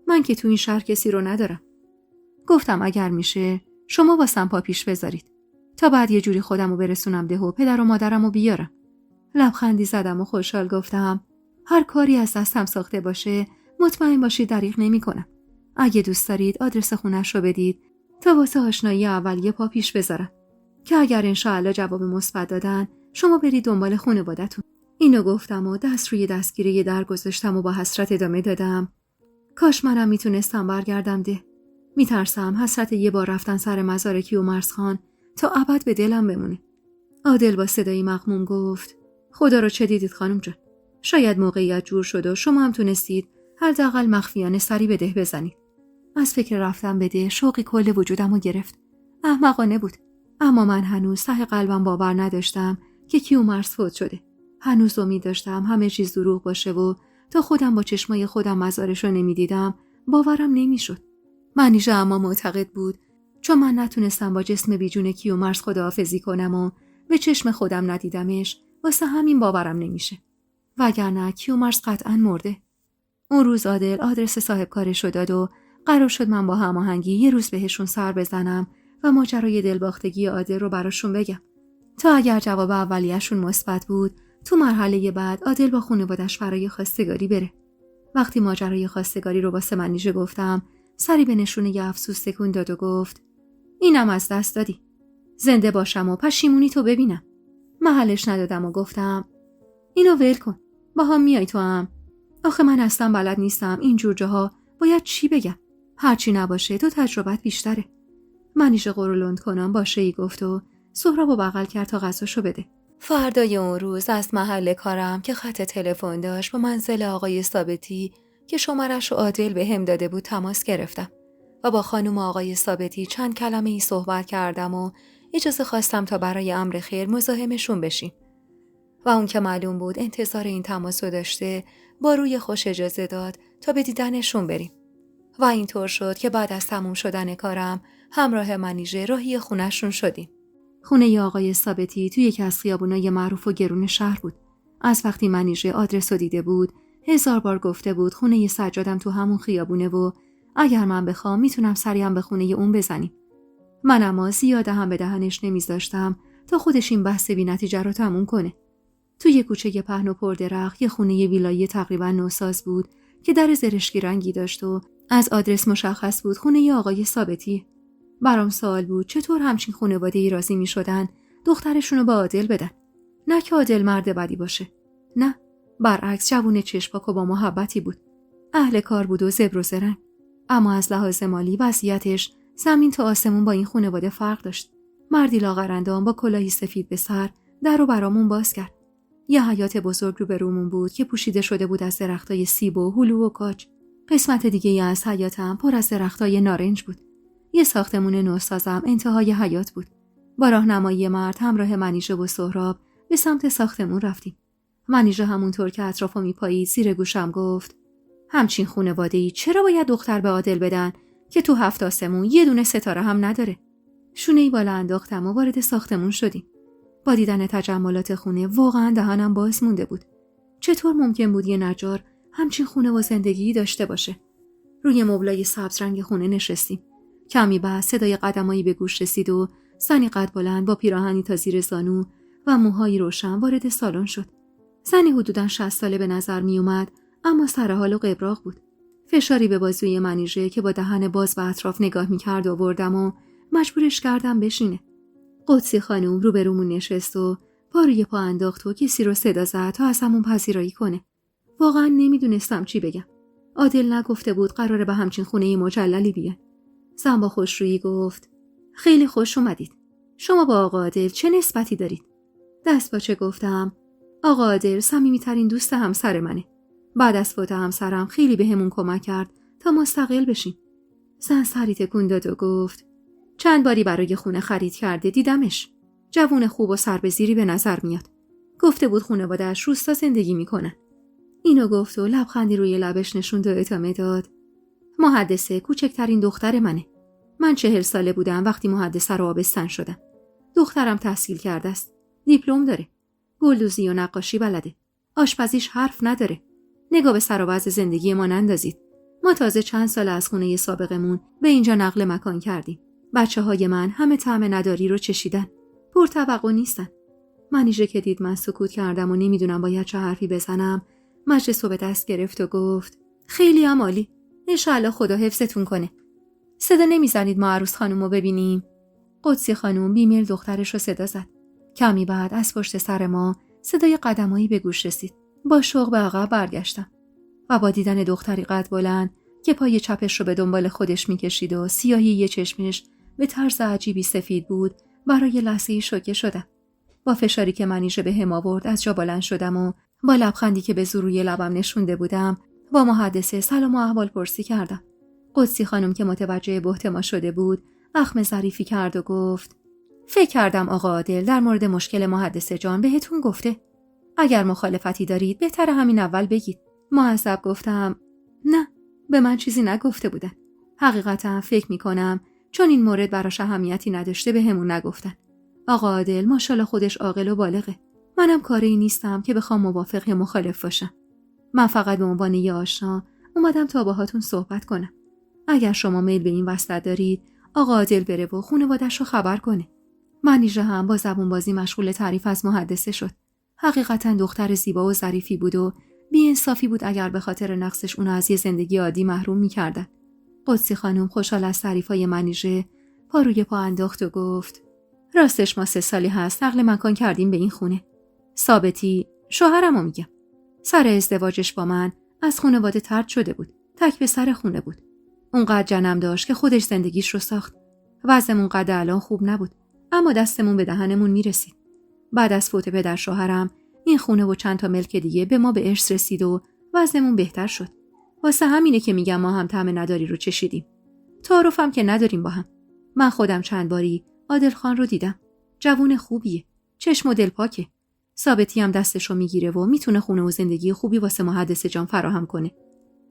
من که تو این شهر کسی رو ندارم. گفتم اگر میشه شما واسم پا پیش بذارید تا بعد یه جوری خودمو برسونم ده و پدر و مادرمو بیارم. لبخندی زدم و خوشحال گفتم هر کاری از دستم ساخته باشه مطمئن باشید دریغ نمی‌کنم. اگه دوست دارید آدرس خونه‌ش رو بدید تا واسه آشنایی اولیه پا پیش بذارم که اگر انشاءالله جواب مثبت دادن شما برید دنبال خانواده‌تون. اینو گفتم و دست روی دستگیره در گذاشتم و با حسرت ادامه دادم کاش منم میتونستم برگردم ده. میترسم حسرت یه بار رفتن سر مزار کیومرث خان تا ابد به دلم بمونه. عادل با صدایی مغموم گفت خدا رو چه دیدید خانم جان؟ شاید موقعیت جور شد و شما هم تونستید حداقل مخفیانه سری به ده بزنید. از فکر رفتن به ده شوقی کل وجودمو گرفت. احمقانه بود. اما من هنوز ته قلبم باور نداشتم که کیومرث فوت شده. هنوز امید داشتم همه چیز دروغ باشه و تا خودم با چشمای خودم مزارش رو نمیدیدم باورم نمیشد. منیژه اما معتقد بود چون من نتونستم با جسم بیجون کیومرث خداحافظی کنم و به چشم خودم ندیدمش واسه همین باورم نمیشه. وگرنه کیومرث قطعاً مرده. اون روز عادل آدرس صاحب کارش رو داد و قرار شد من با هماهنگی یه روز بهشون سر بزنم و ماجرای دلباختگی عادل رو براشون بگم تا اگر جواب اولیه‌شون مثبت بود تو مرحله بعد عادل با خانواده‌اش برای خواستگاری بره. وقتی ماجرای خواستگاری رو واسه منیژه گفتم سری به نشونه افسوس تکون داد و گفت اینم از دست دادی. زنده باشم و پشیمونی تو ببینم. محلش ندادم و گفتم اینو ول کن. با هم میای تو هم. آخه من اصلا بلد نیستم این جور جاها باید چی بگم. هرچی نباشه تو تجربت بیشتره. منیژه قرولند کنم باشه ای گفت و سهرابو بغل کرد تا غذاشو بده. فردای اون روز از محل کارم که خط تلفن داشت با منزل آقای ثابتی که شمارش رو عادل به هم داده بود تماس گرفتم و با خانم آقای ثابتی چند کلمه ای صحبت کردم و اجازه خواستم تا برای امر خیر مزاحمشون بشیم و اون که معلوم بود انتظار این تماس رو داشته با روی خوش اجازه داد تا به دیدنشون بریم و اینطور شد که بعد از تموم شدن کارم همراه منیژه راهی خونه‌شون شدیم. خونه آقای ثابتی توی یکی از خیابونای معروف و گرون شهر بود. از وقتی منیژه آدرس رو دیده بود 1000 بار گفته بود خونه سجادم تو همون خیابونه و اگر من بخوام میتونم سریم به خونه اون بزنیم. من اما زیاده هم به دهنش نمیذاشتم تا خودش این بحث بی نتیجه رو تموم کنه. توی یه کوچه پهن و پردرخت یه خونه ویلایی تقریبا نوساز بود که در زرشکی رنگی داشت و از آدرس مشخص بود خونه آقای ثابتی. برام سوال بود چطور همچین خانواده‌ای راضی می‌شدن دخترشونو با عادل بدن. نه که عادل مرد بدی باشه. نه، برعکس جوون چشم‌پاک و با محبتی بود. اهل کار بود و زبر و زرنگ. اما از لحاظ مالی وضعیتش زمین تا آسمون با این خانواده فرق داشت. مردی لاغرندام با کلاهی سفید به سر در رو برامون باز کرد. یه حیاط بزرگ رو به رومون بود که پوشیده شده بود از درختای سیب و هلو و کاج. قسمت دیگه از حیاطم پر از درختای نارنج بود. یه ساختمون نوسازم انتهای حیاط بود. با راهنمایی مرد همراه منیژه و سهراب به سمت ساختمون رفتیم. منیژه همونطور که اطرافو میپایید زیر گوشم گفت همچین خانواده‌ای چرا باید دختر به عادل بدن که تو 7 آسمون یه دونه ستاره هم نداره؟ شونه‌ای بالا انداختم و وارد ساختمون شدیم. با دیدن تجملات خونه واقعا دهنم باز مونده بود. چطور ممکن بود یه نجار همچین خونه و زندگی داشته باشه؟ روی مبلای سبز رنگ خونه نشستیم. کمی بعد صدای قدمایی به گوش رسید و زنی قد بلند با پیراهنی تا زیر زانو و موهایی روشن وارد سالن شد. زنی حدوداً 60 ساله به نظر می اومد اما سر حال و قبراق بود. فشاری به بازوی منیژه که با دهن باز به اطراف نگاه می کرد آوردم و مجبورش کردم بشینه. قدسی خانم روبرومون نشست و پا روی پا انداخت و کسی رو صدا زد تا از همون پذیرایی کنه. واقعا نمیدونستم چی بگم. عادل نگفته بود قراره به همچین خونه مجللی بیان. زن با خوشرویی گفت خیلی خوش اومدید. شما با آقا عادل چه نسبتی دارید؟ دست باچه گفتم آقا عادل صمیمی‌ترین دوست همسر منه. بعد از فوت همسرم خیلی بهمون کمک کرد تا مستقل بشیم. زن سری تکون داد و گفت چند باری برای خونه خرید کرده دیدمش. جوون خوب و سر به زیری به نظر میاد. گفته بود خانواده‌اش روستا زندگی میکنن. اینو گفت و لبخندی روی لبش نشوند و ادامه داد محدثه کوچکترین دختر منه. من 40 ساله بودم وقتی محدثه رو آبستن شدم. دخترم تحصیل کرده است. دیپلم داره. گلدوزی و نقاشی بلده. آشپزیش حرف نداره. نگاه به سر و وضع زندگی ما نندازید. ما تازه چند سال از خونه سابقمون به اینجا نقل مکان کردیم. بچه‌های من همه طعم نداری رو چشیدن. پرتوقع نیستن. منیژه که دید من سکوت کردم و نمیدونم باید چه حرفی بزنم، مجلس رو به دست گرفت و گفت خیلی هم عالی. انشالله خدا حفظتون کنه. صدا نمیزنید ما عروس خانم رو ببینیم؟ قدسی خانم بیمیل دخترش رو صدا زد. کمی بعد از پشت سر ما صدای قدمایی به گوش رسید. با شوق به عقب برگشتم و با دیدن دختری قد بلند که پای چپش رو به دنبال خودش میکشید و سیاهی یه چشمش به طرز عجیبی سفید بود، برای لحظه‌ای شوکه شدم. با فشاری که منیژه به هم آورد از جا بلند شدم و با لبخندی که به زور روی لبم نشونده بودم با محدثه سلام و احوال پرسی کردم. قدسی خانم که متوجه بهت ما شده بود اخم ظریفی کرد و گفت فکر کردم آقا عادل در مورد مشکل محدثه جان بهتون گفته. اگر مخالفتی دارید بهتره همین اول بگید. معذب گفتم نه، به من چیزی نگفته بودن. حقیقتا فکر میکنم چون این مورد براش اهمیتی نداشته به همون نگفتن. آقا عادل ماشاءالله خودش عاقل و بالغه. منم کاری نیستم که بخوام موافق یا مخالف باشم. من فقط به عنوان یه آشنا اومدم تا باهاتون صحبت کنم. اگر شما میل به این وسط دارید آقا عادل بره و خانواده‌اش رو خبر کنه. منیژه هم با زبون بازی مشغول تعریف از محدثه شد. حقیقتا دختر زیبا و ظریفی بود و بی‌انصافی بود اگر به خاطر نقصش اونو از یه زندگی عادی محروم می‌کردن. قدسی خانم خوشحال از تعریفای منیژه پا روی پا انداخت و گفت راستش ما 3 سالی هست نقل مکان کردیم به این خونه. ثابتی شوهرمو میگم. سر ازدواجش با من از خانواده طرد شده بود. تک به سر خونه بود. اونقدر جنم داشت که خودش زندگیش رو ساخت. وضعمون قد الان خوب نبود، اما دستمون به دهنمون میرسید. بعد از فوت پدر شوهرم این خونه و چند تا ملک دیگه به ما به ارث رسید و وضعمون بهتر شد. واسه همینه که میگم ما هم طعم نداری رو چشیدیم. تعارفم که نداریم با هم. من خودم چند باری عادل خان رو دیدم. جوون خوبیه. چشم و دل پاکه. ثابتی هم دستشو میگیره و میتونه خونه و زندگی خوبی واسه محدثه جان فراهم کنه.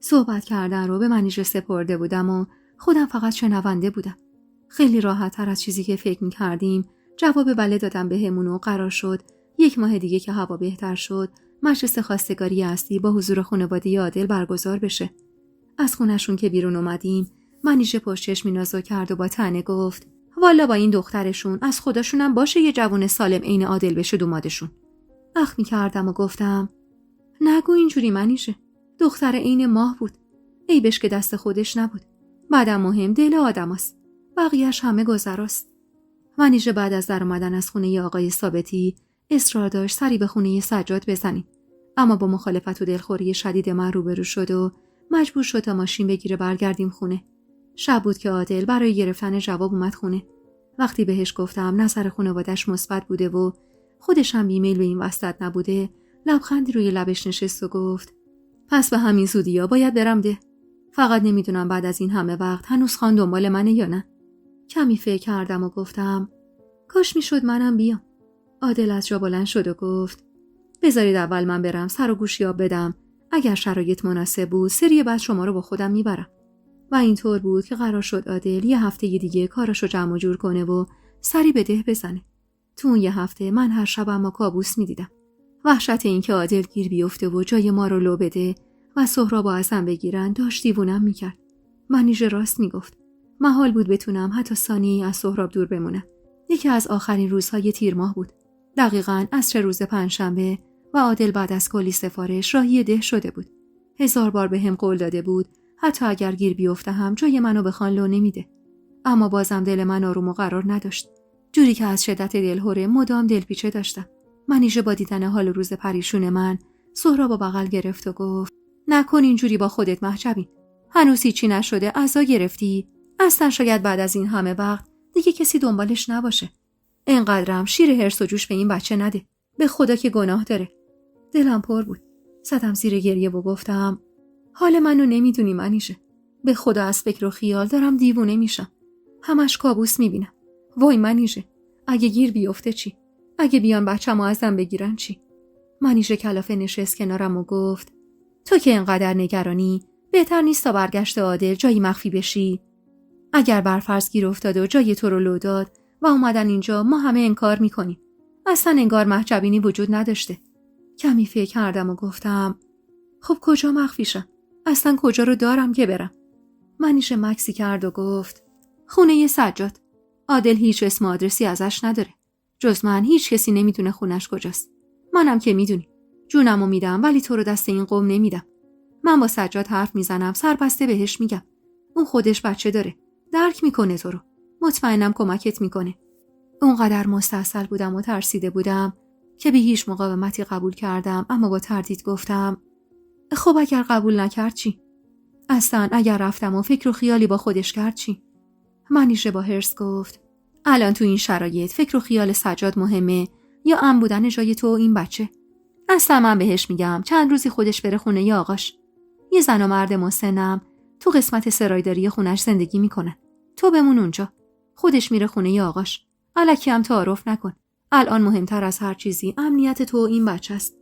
صحبت کردن رو به منیژه سپرده بودم و خودم فقط شنونده بودم. خیلی راحت تر از چیزی که فکر میکردیم جواب بله دادم بهمون و قرار شد 1 ماه دیگه که هوا بهتر شد مجلس خواستگاری اصلی با حضور خانواده عادل برگزار بشه. از خونشون که بیرون اومدیم منیژه پشت چشمی نازو کرد و با طعنه گفت والا با این دخترشون از خودشونم باشه یه جوون سالم عین عادل بشه دومادشون. اخمی کردم و گفتم نگو اینجوری منیژه. دختر عین ماه بود. عیبش که دست خودش نبود. بعدم مهم دل آدماست. بقیه‌اش همه گذراست. منیژه بعد از در اومدن از خونه آقای ثابتی اصرار داشت سری به خونه سجاد بزنیم. اما با مخالفت و دلخوری شدید من روبرو شد و مجبور شد تا ماشین بگیره برگردیم خونه. شب بود که عادل برای گرفتن جواب اومد خونه. وقتی بهش گفتم نظر خانواده‌اش مثبت بوده و خودش هم بیمیل به این وسط نبوده، لبخندی روی لبش نشست و گفت پس به همین زودیا باید برم ده. فقط نمیدونم بعد از این همه وقت هنوز خان دنبال منه یا نه. کمی فکر کردم و گفتم کاش میشد منم بیام. عادل از جا بلند شد و گفت بذارید اول من برم سر و گوشی آب بدم. اگر شرایط مناسب بود سری بعد شما رو با خودم میبرم. و اینطور بود که قرار شد عادل 1 هفته دیگه کاراشو جمع و جور کنه و سری به ده بزنه. تو اون 1 هفته من هر شب اما کابوس میدیدم. وحشت این که عادل گیر بیفته و جای ما رو لو بده و سهراب ازم بگیرن داشت دیوونم میکرد. منیژه راست میگفت. محال بود بتونم حتی ثانیه‌ای از سهراب دور بمونم. یکی از آخرین روزهای تیر ماه بود. دقیقاً عصر روز پنجشنبه و عادل بعد از کلی سفارش راهی ده شده بود. 1000 بار بهم قول داده بود حتی اگر گیر بیفته هم جای منو به خان لو نمیده. اما بازم دل من آروم و قرار نداشت. جوری که از شدت دلهره مدام دلپیچه داشتم. منیژه با دیدن حال روز پریشون من سهراب با بغل گرفت و گفت نکن اینجوری با خودت محجبین. هنوز هیچی نشده عزا گرفتی؟ اصلا شاید بعد از این همه وقت دیگه کسی دنبالش نباشه. اینقدرم شیر هرس و جوش به این بچه نده. به خدا که گناه داره. دلم پر بود. زدم زیر گریه و گفتم حال منو نمیدونی منیژه. به خدا از فکر و خیال دارم دیوونه میشم. همش کابوس میبینم. وای منیژه، اگه گیر بیفته چی؟ اگه بیان بچه‌مو ازم بگیرن چی؟ منیژه کلافه نشست کنارم و گفت تو که اینقدر نگرانی بهتر نیست تا برگشت عادل جایی مخفی بشی؟ اگر برفرض گیر افتاده و جای تو رو لو داد و اومدن اینجا ما همه انکار میکنیم. اصلا انگار محجبینی وجود نداشته. کمی فکر کردم و گفتم خب کجا مخفی شم؟ اصلا کجا رو دارم که برم؟ منیژه مکسی کرد و گفت خونه سجاد. عادل هیچ اسم و آدرسی ازش نداره. جز من هیچ کسی نمیدونه خونش کجاست. منم که میدونی. جونمو میدم ولی تو رو دست این قوم نمیدم. من با سجاد حرف میزنم سربسته بهش میگم. اون خودش بچه داره. درک میکنه تو رو. مطمئنم کمکت میکنه. اونقدر مستعسل بودم و ترسیده بودم که بی هیچ مقاومتی قبول کردم، اما با تردید گفتم خب اگر قبول نکرد چی؟ اصلا اگر رفتم و فکر و خیالی با خودش کرد چی؟ منیژه با حرص گفت الان تو این شرایط فکر و خیال سجاد مهمه یا امن بودن جای تو و این بچه؟ اصلا من بهش میگم چند روزی خودش بره خونه ی آقاش. یه زن و مرد مسنم تو قسمت سرایداری خونش زندگی میکنن. تو بمون اونجا. خودش میره خونه ی آقاش. الکی هم تعارف نکن. الان مهمتر از هر چیزی امنیت تو و این بچه است.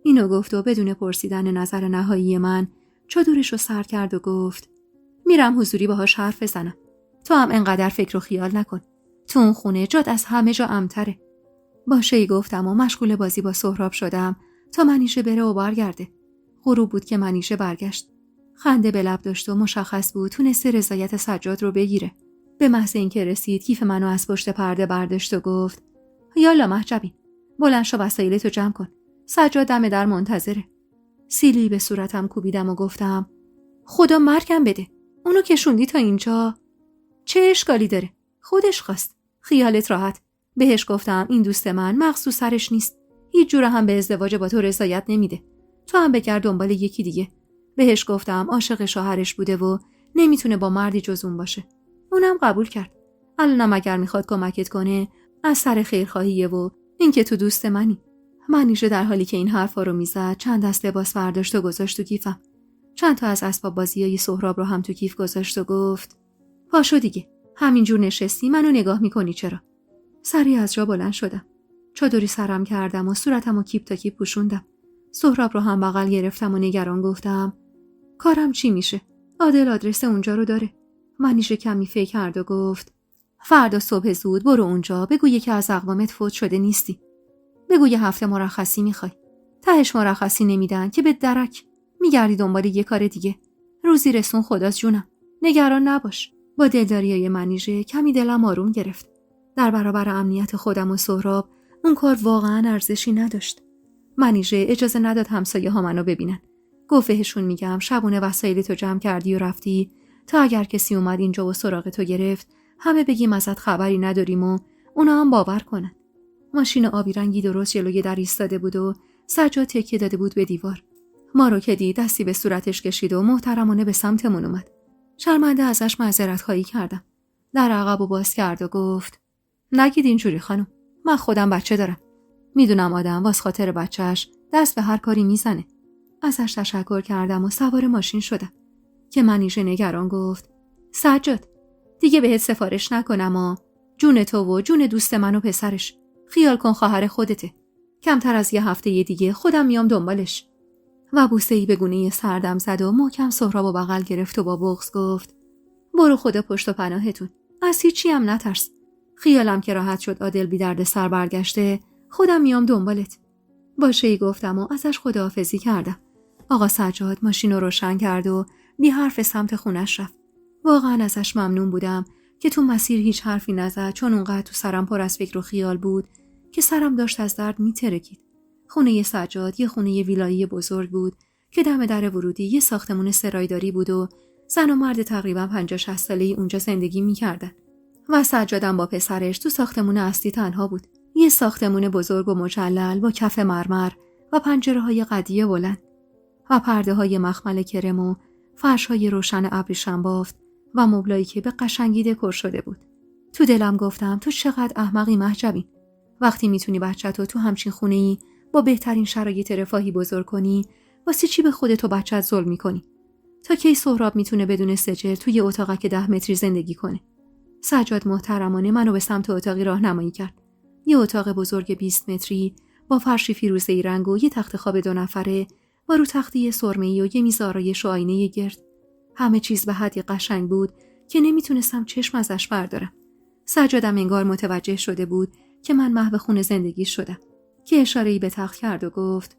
اینو گفت و بدون پرسیدن نظر نهایی من چادرش رو سر کرد و گفت میرم حضوری باهاش حرف بزنم. تو هم انقدر فکر و خیال نکن. تو اون خونه جات از همه جا امن‌تره. باشه‌ای گفتم و مشغول بازی با سهراب شدم تا منیژه بره و برگرده. غروب بود که منیژه برگشت. خنده به لب داشت و مشخص بود تونسته رضایت سجاد رو بگیره. به محض اینکه رسید کیف منو از پشت پرده برداشت و گفت یالا محجبین، بلند شو وسایلتو جمع کن. سجاد دم در منتظره. سیلی به صورتم کوبیدم و گفتم خدا مرگم بده. اونو کشوندی تا اینجا؟ چه اشکالی داره؟ خودش خواست. خیالت راحت. بهش گفتم این دوست من مغز سرش نیست. هیچ جوره هم به ازدواج با تو رضایت نمیده. تو هم بگرد دنبال یکی دیگه. بهش گفتم عاشق شوهرش بوده و نمیتونه با مردی جز اون باشه. اونم قبول کرد. الانم اگر میخواد کمکت کنه از سر خیرخواهیه و اینکه تو دوست منی. منیژه در حالی که این حرفا رو میزد چند دست لباس برداشت و گذاشت تو کیفم. چند تا از اسباب بازیای سهراب رو هم تو کیف گذاشت و گفت پاشو دیگه. همینجور نشستی منو نگاه میکنی چرا؟ سریع از جا بلند شدم. چادری سرم کردم و صورتم و کیپ تا کیپ پوشوندم. سهراب رو هم بغل گرفتم و نگران گفتم کارم چی میشه؟ عادل آدرس اونجا رو داره. منیژه کمی فکر کرد و گفت فردا صبح زود برو اونجا بگو یکی از اقوامت فوت شده نیستی. بگو یه هفته مرخصی میخوای. تهش مرخصی نمیدن که به درک میگردی دنبال یه کار دیگه. روزی رسون خداست جونم. نگران نباش. با دلداریای منیژه کمی دلم آروم گرفت. در برابر امنیت خودم و سهراب اون کار واقعا ارزشی نداشت. منیژه اجازه نداد همسایه ها منو ببینن. گفت بهشون میگم شبونه وسایلتو جمع کردی و رفتی تا اگر کسی اومد اینجا و سراغ تو گرفت همه بگیم ازت خبری نداریم و اونا هم باور کنن. ماشین آبی رنگی درست جلوی در ایستاده بود و سجاد تکیه داده بود به دیوار. ما رو که دید دستی به صورتش کشید و محترمانه به سمتمون اومد. شرمنده ازش معذرت خواهی کردم. در عقب و باز کرد و گفت نگید اینجوری خانم. من خودم بچه دارم. میدونم آدم واس خاطر بچهش دست به هر کاری میزنه. ازش تشکر کردم و سوار ماشین شدم که منیژه نگران گفت سجاد دیگه بهت سفارش نکنم جون تو و جون دوست من و پسرش. خیال کن خواهر خودته. کمتر از یه هفته دیگه خودم میام دنبالش. و بوسه‌ای به گونه سردم زد و محکم سهراب و بغل گرفت و با بغض گفت برو خدا پشت و پناهتون. از هیچی هم نترس. خیالم که راحت شد عادل بی درد سر برگشته خودم میام دنبالت. باشه‌ای گفتم و ازش خداحافظی کردم. آقا سجاد ماشین رو روشن کرد و بی حرف سمت خونش رفت. واقعا ازش ممنون بودم که تو مسیر هیچ حرفی نزد چون اونقدر تو سرم پر از فکر و خیال بود که سرم داشت از درد میترکید. خونه سجاد یه خونه ویلایی بزرگ بود که دم در ورودی یه ساختمون سرایداری بود و زن و مرد تقریبا 50-60 ساله‌ای اونجا زندگی می‌کردن. و سجادم با پسرش تو ساختمون اصلی تنها بود. یه ساختمون بزرگ و مجلل با کف مرمر و پنجره‌های قدی بلند و پرده‌های مخمل کرم و فرش‌های روشن ابریشم بافت و مبلایی که به قشنگی دکور شده بود. تو دلم گفتم تو چقدر احمقی مهجبین. وقتی میتونی بچه‌تو تو همچین خونه‌ای با بهترین شرایط رفاهی بزرگ کنی، واسه چی به خودت و بچه‌ت ظلم می‌کنی؟ تا کی سهراب میتونه بدون سجل توی اتاقک 10 متری زندگی کنه؟ سجاد محترمانه منو به سمت اتاقی راهنمایی کرد. یه اتاق بزرگ 20 متری با فرشی فیروزه‌ای رنگ و یه تخت خواب 2 نفره و رو تختی سرمه‌ای و یه میز آرایش و آینه گرد. همه چیز به حدی قشنگ بود که نمیتونستم چشم ازش بردارم. سجادم انگار متوجه شده بود که من محو خونه زندگی شدم که اشاره‌ای به تخت کرد و گفت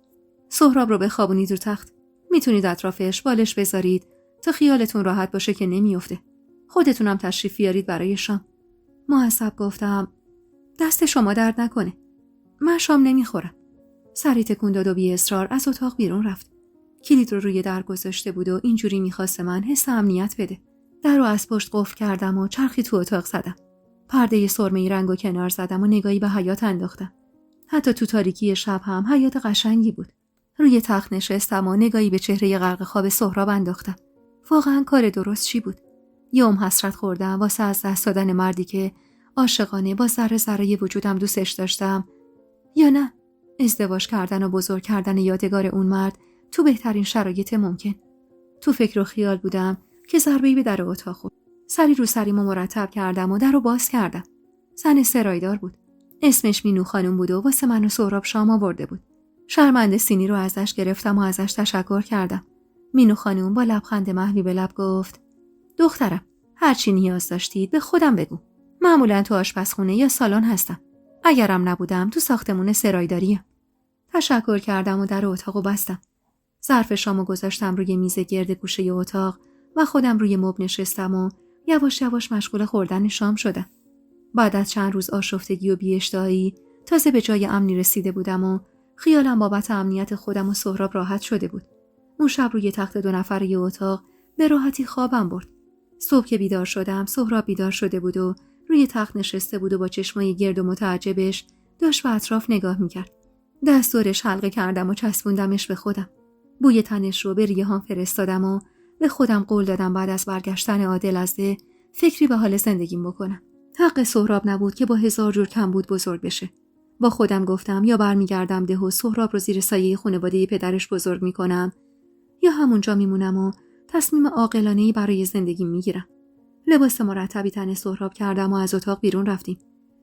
سهراب رو بخوابونید رو تخت. میتونید اطرافش بالش بذارید تا خیالتون راحت باشه که نمیافته. خودتونم تشریف بیارید برای شام. معصب گفتم دست شما درد نکنه. من شام نمیخورم. سری تکون داد و بی اصرار از اتاق بیرون رفت. کلید رو روی در گذاشته بود و اینجوری میخواست من حس امنیت بده. در رو از پشت قفل کردم و چرخی تو اتاق زدم. پرده سرمه‌ای رنگو کنار زدم و نگاهی به حیاط انداختم. حتی تو تاریکی شب هم حیاط قشنگی بود. روی تخت نشستم و نگاهی به چهره غرق خواب سهراب انداختم. واقعا کار درست چی بود؟ یوم حسرت خوردم واسه از دست دادن مردی که عاشقانه با ذره ذره وجودم دوستش داشتم، یا نه ازدواج کردن و بزرگ کردن یادگار اون مرد تو بهترین شرایط ممکن. تو فکر و خیال بودم که ضربه‌ای به در اتاق خورد. سری رو سریمو مرتب کردم و در رو باز کردم. زن سرایدار بود. اسمش مینو خانم بود و واسه من و سهراب شام آورده بود. شرمنده سینی رو ازش گرفتم و ازش تشکر کردم. مینو خانم با لبخند محوی به لب گفت دخترم هر چی نیاز داشتید به خودم بگو. معمولا تو آشپزخونه یا سالن هستم. اگرم نبودم تو ساختمون سرایداریم. تشکر کردم و در اتاقو بستم. ظرف شامو گذاشتم روی میز گرد گوشه اتاق و خودم روی مبل نشستم و یواش یواش مشغول خوردن شام شدم. بعد از چند روز آشفتگی و بی‌اشتهایی تازه به جای امنی رسیده بودم و خیالم بابت امنیت خودم و سهراب راحت شده بود. اون شب روی تخت 2 نفره اتاق به راحتی خوابم برد. صبح که بیدار شدم سهراب بیدار شده بود و روی تخت نشسته بود و با چشمای گرد و متعجبش داشت به اطراف نگاه میکرد. دستورش حلقه کردم و چسبوندمش به خودم. بوی تنش رو به ریه‌هام فرستادم و به خودم قول دادم بعد از برگشتن عادل از ده فکری به حال زندگیم بکنم. حق سهراب نبود که با 1000 جور کم بود بزرگ بشه. با خودم گفتم یا برمیگردم ده و سهراب رو زیر سایه خانواده پدرش بزرگ میکنم یا همونجا میمونم و تصمیم عاقلانه‌ای برای زندگی میگیرم. لباس مرتبی تن سهراب کردم و از اتاق بیرون رفتیم.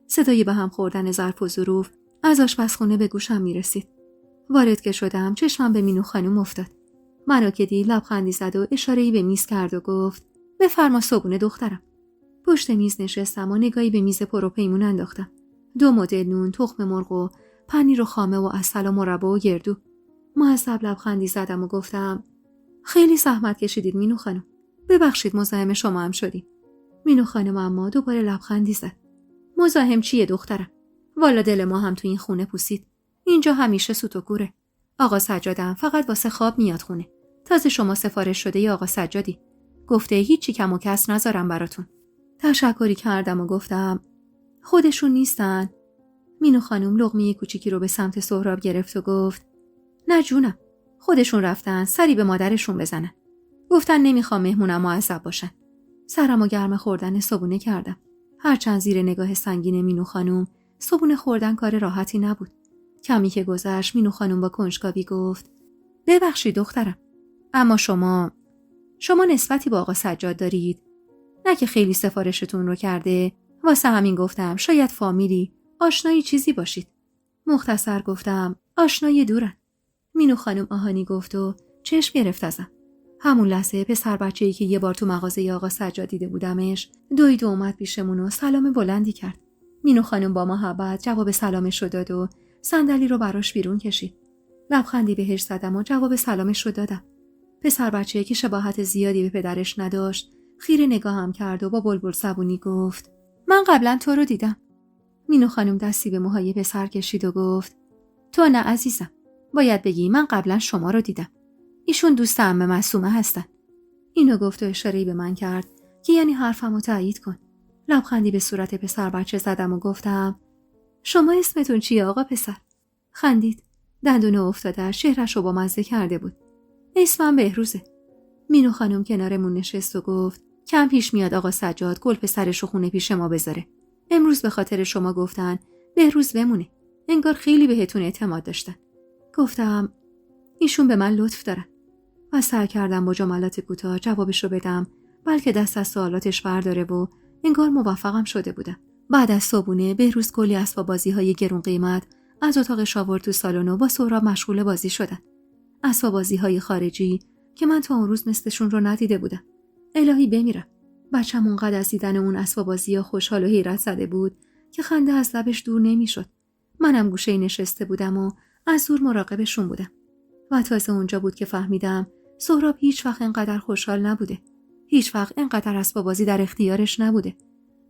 صدای به هم خوردن ظرف و ظروف از آشپزخونه به گوشم میرسید. وارد که شدم چشمم به مینو خانم افتاد. منو که دید لبخندی زد و اشاره‌ای به میز کرد و گفت بفرما صبحونه دخترم. پشت میز نشستم و نگاهی به میز پر و پیمون انداختم. 2 مدل نون، تخم مرغ و پنیر و خامه و عسل و مربا و گردو. معذب لبخندی زدم و گفتم خیلی زحمت کشیدید مینو خانم. ببخشید مزاحم شما هم شدیم. مینو خانم اما دوباره لبخندی زد. مزاحم چیه دخترم؟ والا دل ما هم تو این خونه پوسید. اینجا همیشه سوت و کوره. آقا سجادم فقط واسه خواب میاد خونه. تازه شما سفارش شده ی آقا سجادی. گفته هیچی کم و کس نذارم براتون. تشکری کردم و گفتم خودشون نیستن. مینو خانم لقمه کوچیکی رو به سمت سهراب گرفت و گفت نه جونم. خودشون رفتن سری به مادرشون بزنن. گفتن نمیخوام مهمونم معذب باشن. سرمو گرم خوردن صبونه کردم. هرچند زیر نگاه سنگین مینو خانم صبونه خوردن کار راحتی نبود. کمی که گذشت مینو خانم با کنجکاوی گفت ببخشید دخترم اما شما نسبتی با آقا سجاد دارید؟ نه که خیلی سفارشتون رو کرده، واسه همین گفتم شاید فامیلی آشنایی چیزی باشید. مختصر گفتم آشنای دورن. مینو خانم آهانی گفت و چشم گرفت ازم. همون لحظه پسر بچه‌ای که یه بار تو مغازه آقا سجاد دیده بودمش دوید و اومد پیشمون و سلام بلندی کرد. مینو خانم با محبت جواب سلامش رو داد و صندلی رو براش بیرون کشید. لبخندی بهش زدم و جواب سلامش رو دادم. پسر بچه‌ای که شباهت زیادی به پدرش نداشت خیره نگاهم کرد و با بلبل زبونی گفت من قبلا تو رو دیدم. مینو خانم دستی به موهای پسر کشید و گفت تو نه عزیزم، باید بگی من قبلا شما رو دیدم. ایشون دوست عمه معصومه هستن. اینو گفت و اشاره‌ای به من کرد که یعنی حرفمو تایید کن. لبخندی به صورت پسر بچه زدم و گفتم شما اسمتون چیه آقا پسر؟ خندید. دندون افتاده‌اش چهره‌شو با مزه کرده بود. اسمم بهروزه. مینو خانم کنارمون نشست و گفت کم پیش میاد آقا سجاد گل پسرشو خونه پیش ما بذاره. امروز به خاطر شما گفتن بهروز بمونه. انگار خیلی بهتون اعتماد داشتن. گفتم ایشون به من لطف دارن. و سعی کردم با جملات کوتاه جوابشو بدم، بلکه دست از سوالاتش برداره و انگار موفقم شده بودم. بعد از صبحونه بهروز کلی اسباب بازی‌های گرون قیمت از اتاقش آورد تو سالن و با سهراب مشغول بازی شدن. اسباب بازی‌های خارجی که من تا اون روز مثلشون رو ندیده بودم. الهی بمیرم. بچه‌م اونقدر از دیدن اون اسباب بازی‌ها خوشحال و حیرت زده بود که خنده از لبش دور نمی‌شد. منم گوشه‌ای نشسته بودم و از دور مراقبشون بودم. و تازه اونجا بود که فهمیدم سهراب هیچ وقت اینقدر خوشحال نبوده. هیچ وقت اینقدر اسباب بازی در اختیارش نبوده.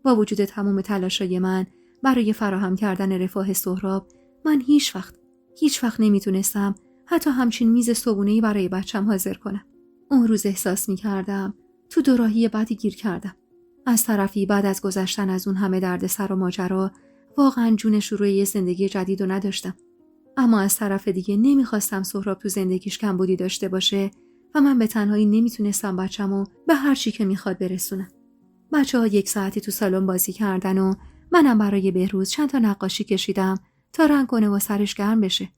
با وجود تمام تلاشای من برای فراهم کردن رفاه سهراب، من هیچ وقت نمیتونستم حتی همچین میز صبحونه‌ای برای بچم حاضر کنم. اون روز احساس میکردم تو دوراهی بدی گیر کردم. از طرفی بعد از گذشتن از اون همه دردسر و ماجرا واقعا جون شروع یه زندگی جدید رو نداشتم. اما از طرف دیگه نمیخواستم سهراب تو زندگیش کمبودی داشته باشه و من به تنهایی نمیتونستم بچه‌مو به هر چی که میخواد برسونم. بچه‌ها 1 ساعتی تو سالن بازی کردن و منم برای بهروز چند تا نقاشی کشیدم تا رنگ کنه و سرش گرم بشه.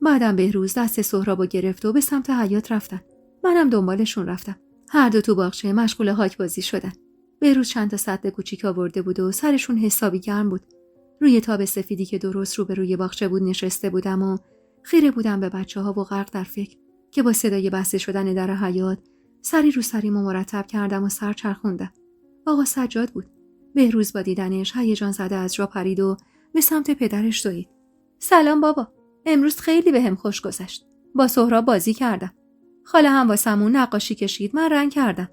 بعدم بهروز دست سهرابو گرفت و به سمت حیاط رفتن. منم دنبالشون رفتم. هر دو تو باغچه مشغول هاک بازی شدن. بهروز چند تا سطل کوچیک آورده بود و سرشون حسابی گرم بود. روی تاب سفیدی که درست روبروی باغچه بود نشسته بودم و خیره بودم به بچه‌ها و غرق در فکر که با صدای بسته شدن در حیاط سری رو سریمو مرتب کردم و سر چرخوندم. آقا سجاد بود. بهروز با دیدنش هیجان زده از جا پرید و به سمت پدرش دوید. سلام بابا. امروز خیلی بهم خوش گذشت. با سهراب بازی کردم. خاله هم واسمون نقاشی کشید، من رنگ کردم.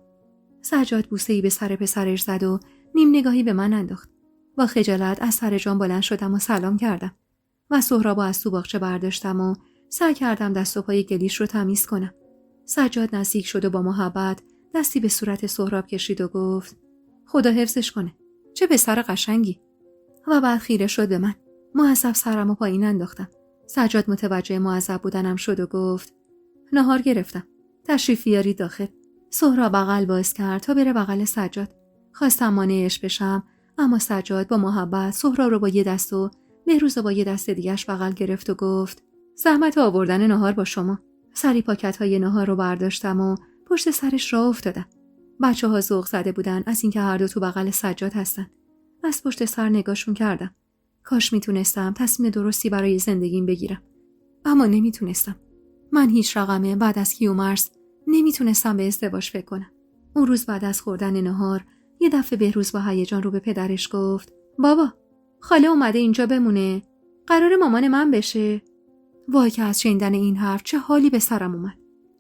سجاد بوسه‌ای به سر پسرش زد و نیم نگاهی به من انداخت. با خجالت از سر جام بلند شدم و سلام کردم. و سهرابو از تو باغچه برداشتم و سعی کردم دست و پای گلیش رو تمیز کنم. سجاد نزدیک شد و با محبت دستی به صورت سهراب کشید و گفت خدا حفظش کنه. چه پسر قشنگی. و بعد خیره شد به من. معذب سرمو پایین انداختم. سجاد متوجه معذب بودنم شد و گفت نهار گرفتم. تشریف بیارید داخل. سهراب بغل باز کرد تا بره بغل سجاد. خواستم مانعش بشم، اما سجاد با محبت سهراب رو با یه دست و بهروز با یه دست دیگه‌اش بغل گرفت و گفت زحمت آوردن نهار با شما. سری پاکت‌های نهار رو برداشتم و پشت سرش راه افتادم. بچه‌ها ذوق زده بودن از اینکه هر دو تو بغل سجاد هستن. از پشت سر نگاهشون کردم. کاش میتونستم تصمیم درستی برای زندگیم بگیرم. اما نمیتونستم. من هیچ رقمه بعد از کیومرث نمیتونستم به ازدواج فکر کنم. اون روز بعد از خوردن نهار یه دفعه بهروز با هیجان رو به پدرش گفت بابا، خاله اومده اینجا بمونه. قرار مامان من بشه. وای که از شنیدن این حرف چه حالی به سرم اومد.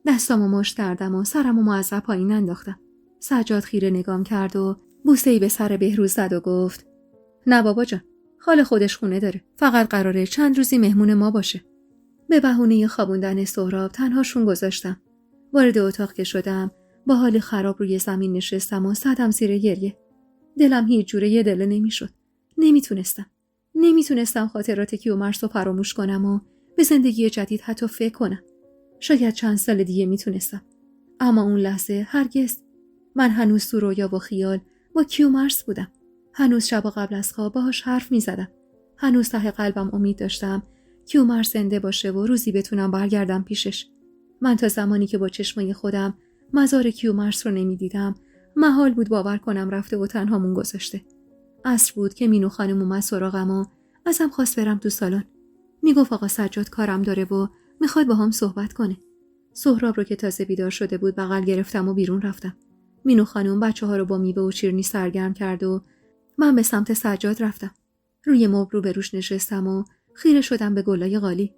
دستامو مشت کردم و سرمو معذب پایین انداختم. سجاد خیره نگام کرد و بوسه‌ای به سر بهروز زد و گفت نه بابا جان، خاله خودش خونه داره. فقط قراره چند روزی مهمون ما باشه. به بهونه خوابوندن سهراب تنهاشون گذاشتم. وارد اتاق که شدم با حال خراب روی زمین نشستم و زدم زیر گریه. دلم هیچ جوره یه دله نمیشد. نمیتونستم خاطرات کیومرث رو فراموش کنم و به زندگی جدید حتی فکر کنم. شاید چند سال دیگه میتونستم. اما اون لحظه هرگز. من هنوز تو رویا و خیال با کیومرث بودم. هنوز شب قبل از خواب باهاش حرف میزدم. هنوز ته قلبم امید داشتم کیومرث زنده باشه و روزی بتونم برگردم پیشش. من تا زمانی که با چشمای خودم مزار کیومرث رو نمیدیدم، محال بود باور کنم رفته و تنهامون گذاشته. عصر بود که مینو خانم اومد سراغم و ازم خواست برم تو سالن. میگفت آقا سجاد کارم داره و میخواد با هم صحبت کنه. سهراب رو که تازه بیدار شده بود بغل گرفتم و بیرون رفتم. مینو خانم بچه‌ها رو با میوه و شیرینی سرگرم کرد و من به سمت سجاد رفتم. روی مبل رو به روش نشستم و خیره شدم به گلای قالی.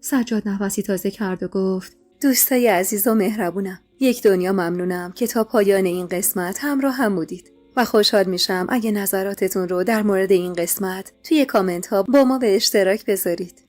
سجاد نفسی تازه کرد و گفت دوستای عزیز و مهربونم، یک دنیا ممنونم که تا پایان این قسمت همراه هم بودید و خوشحال میشم اگه نظراتتون رو در مورد این قسمت توی کامنت ها با ما به اشتراک بذارید.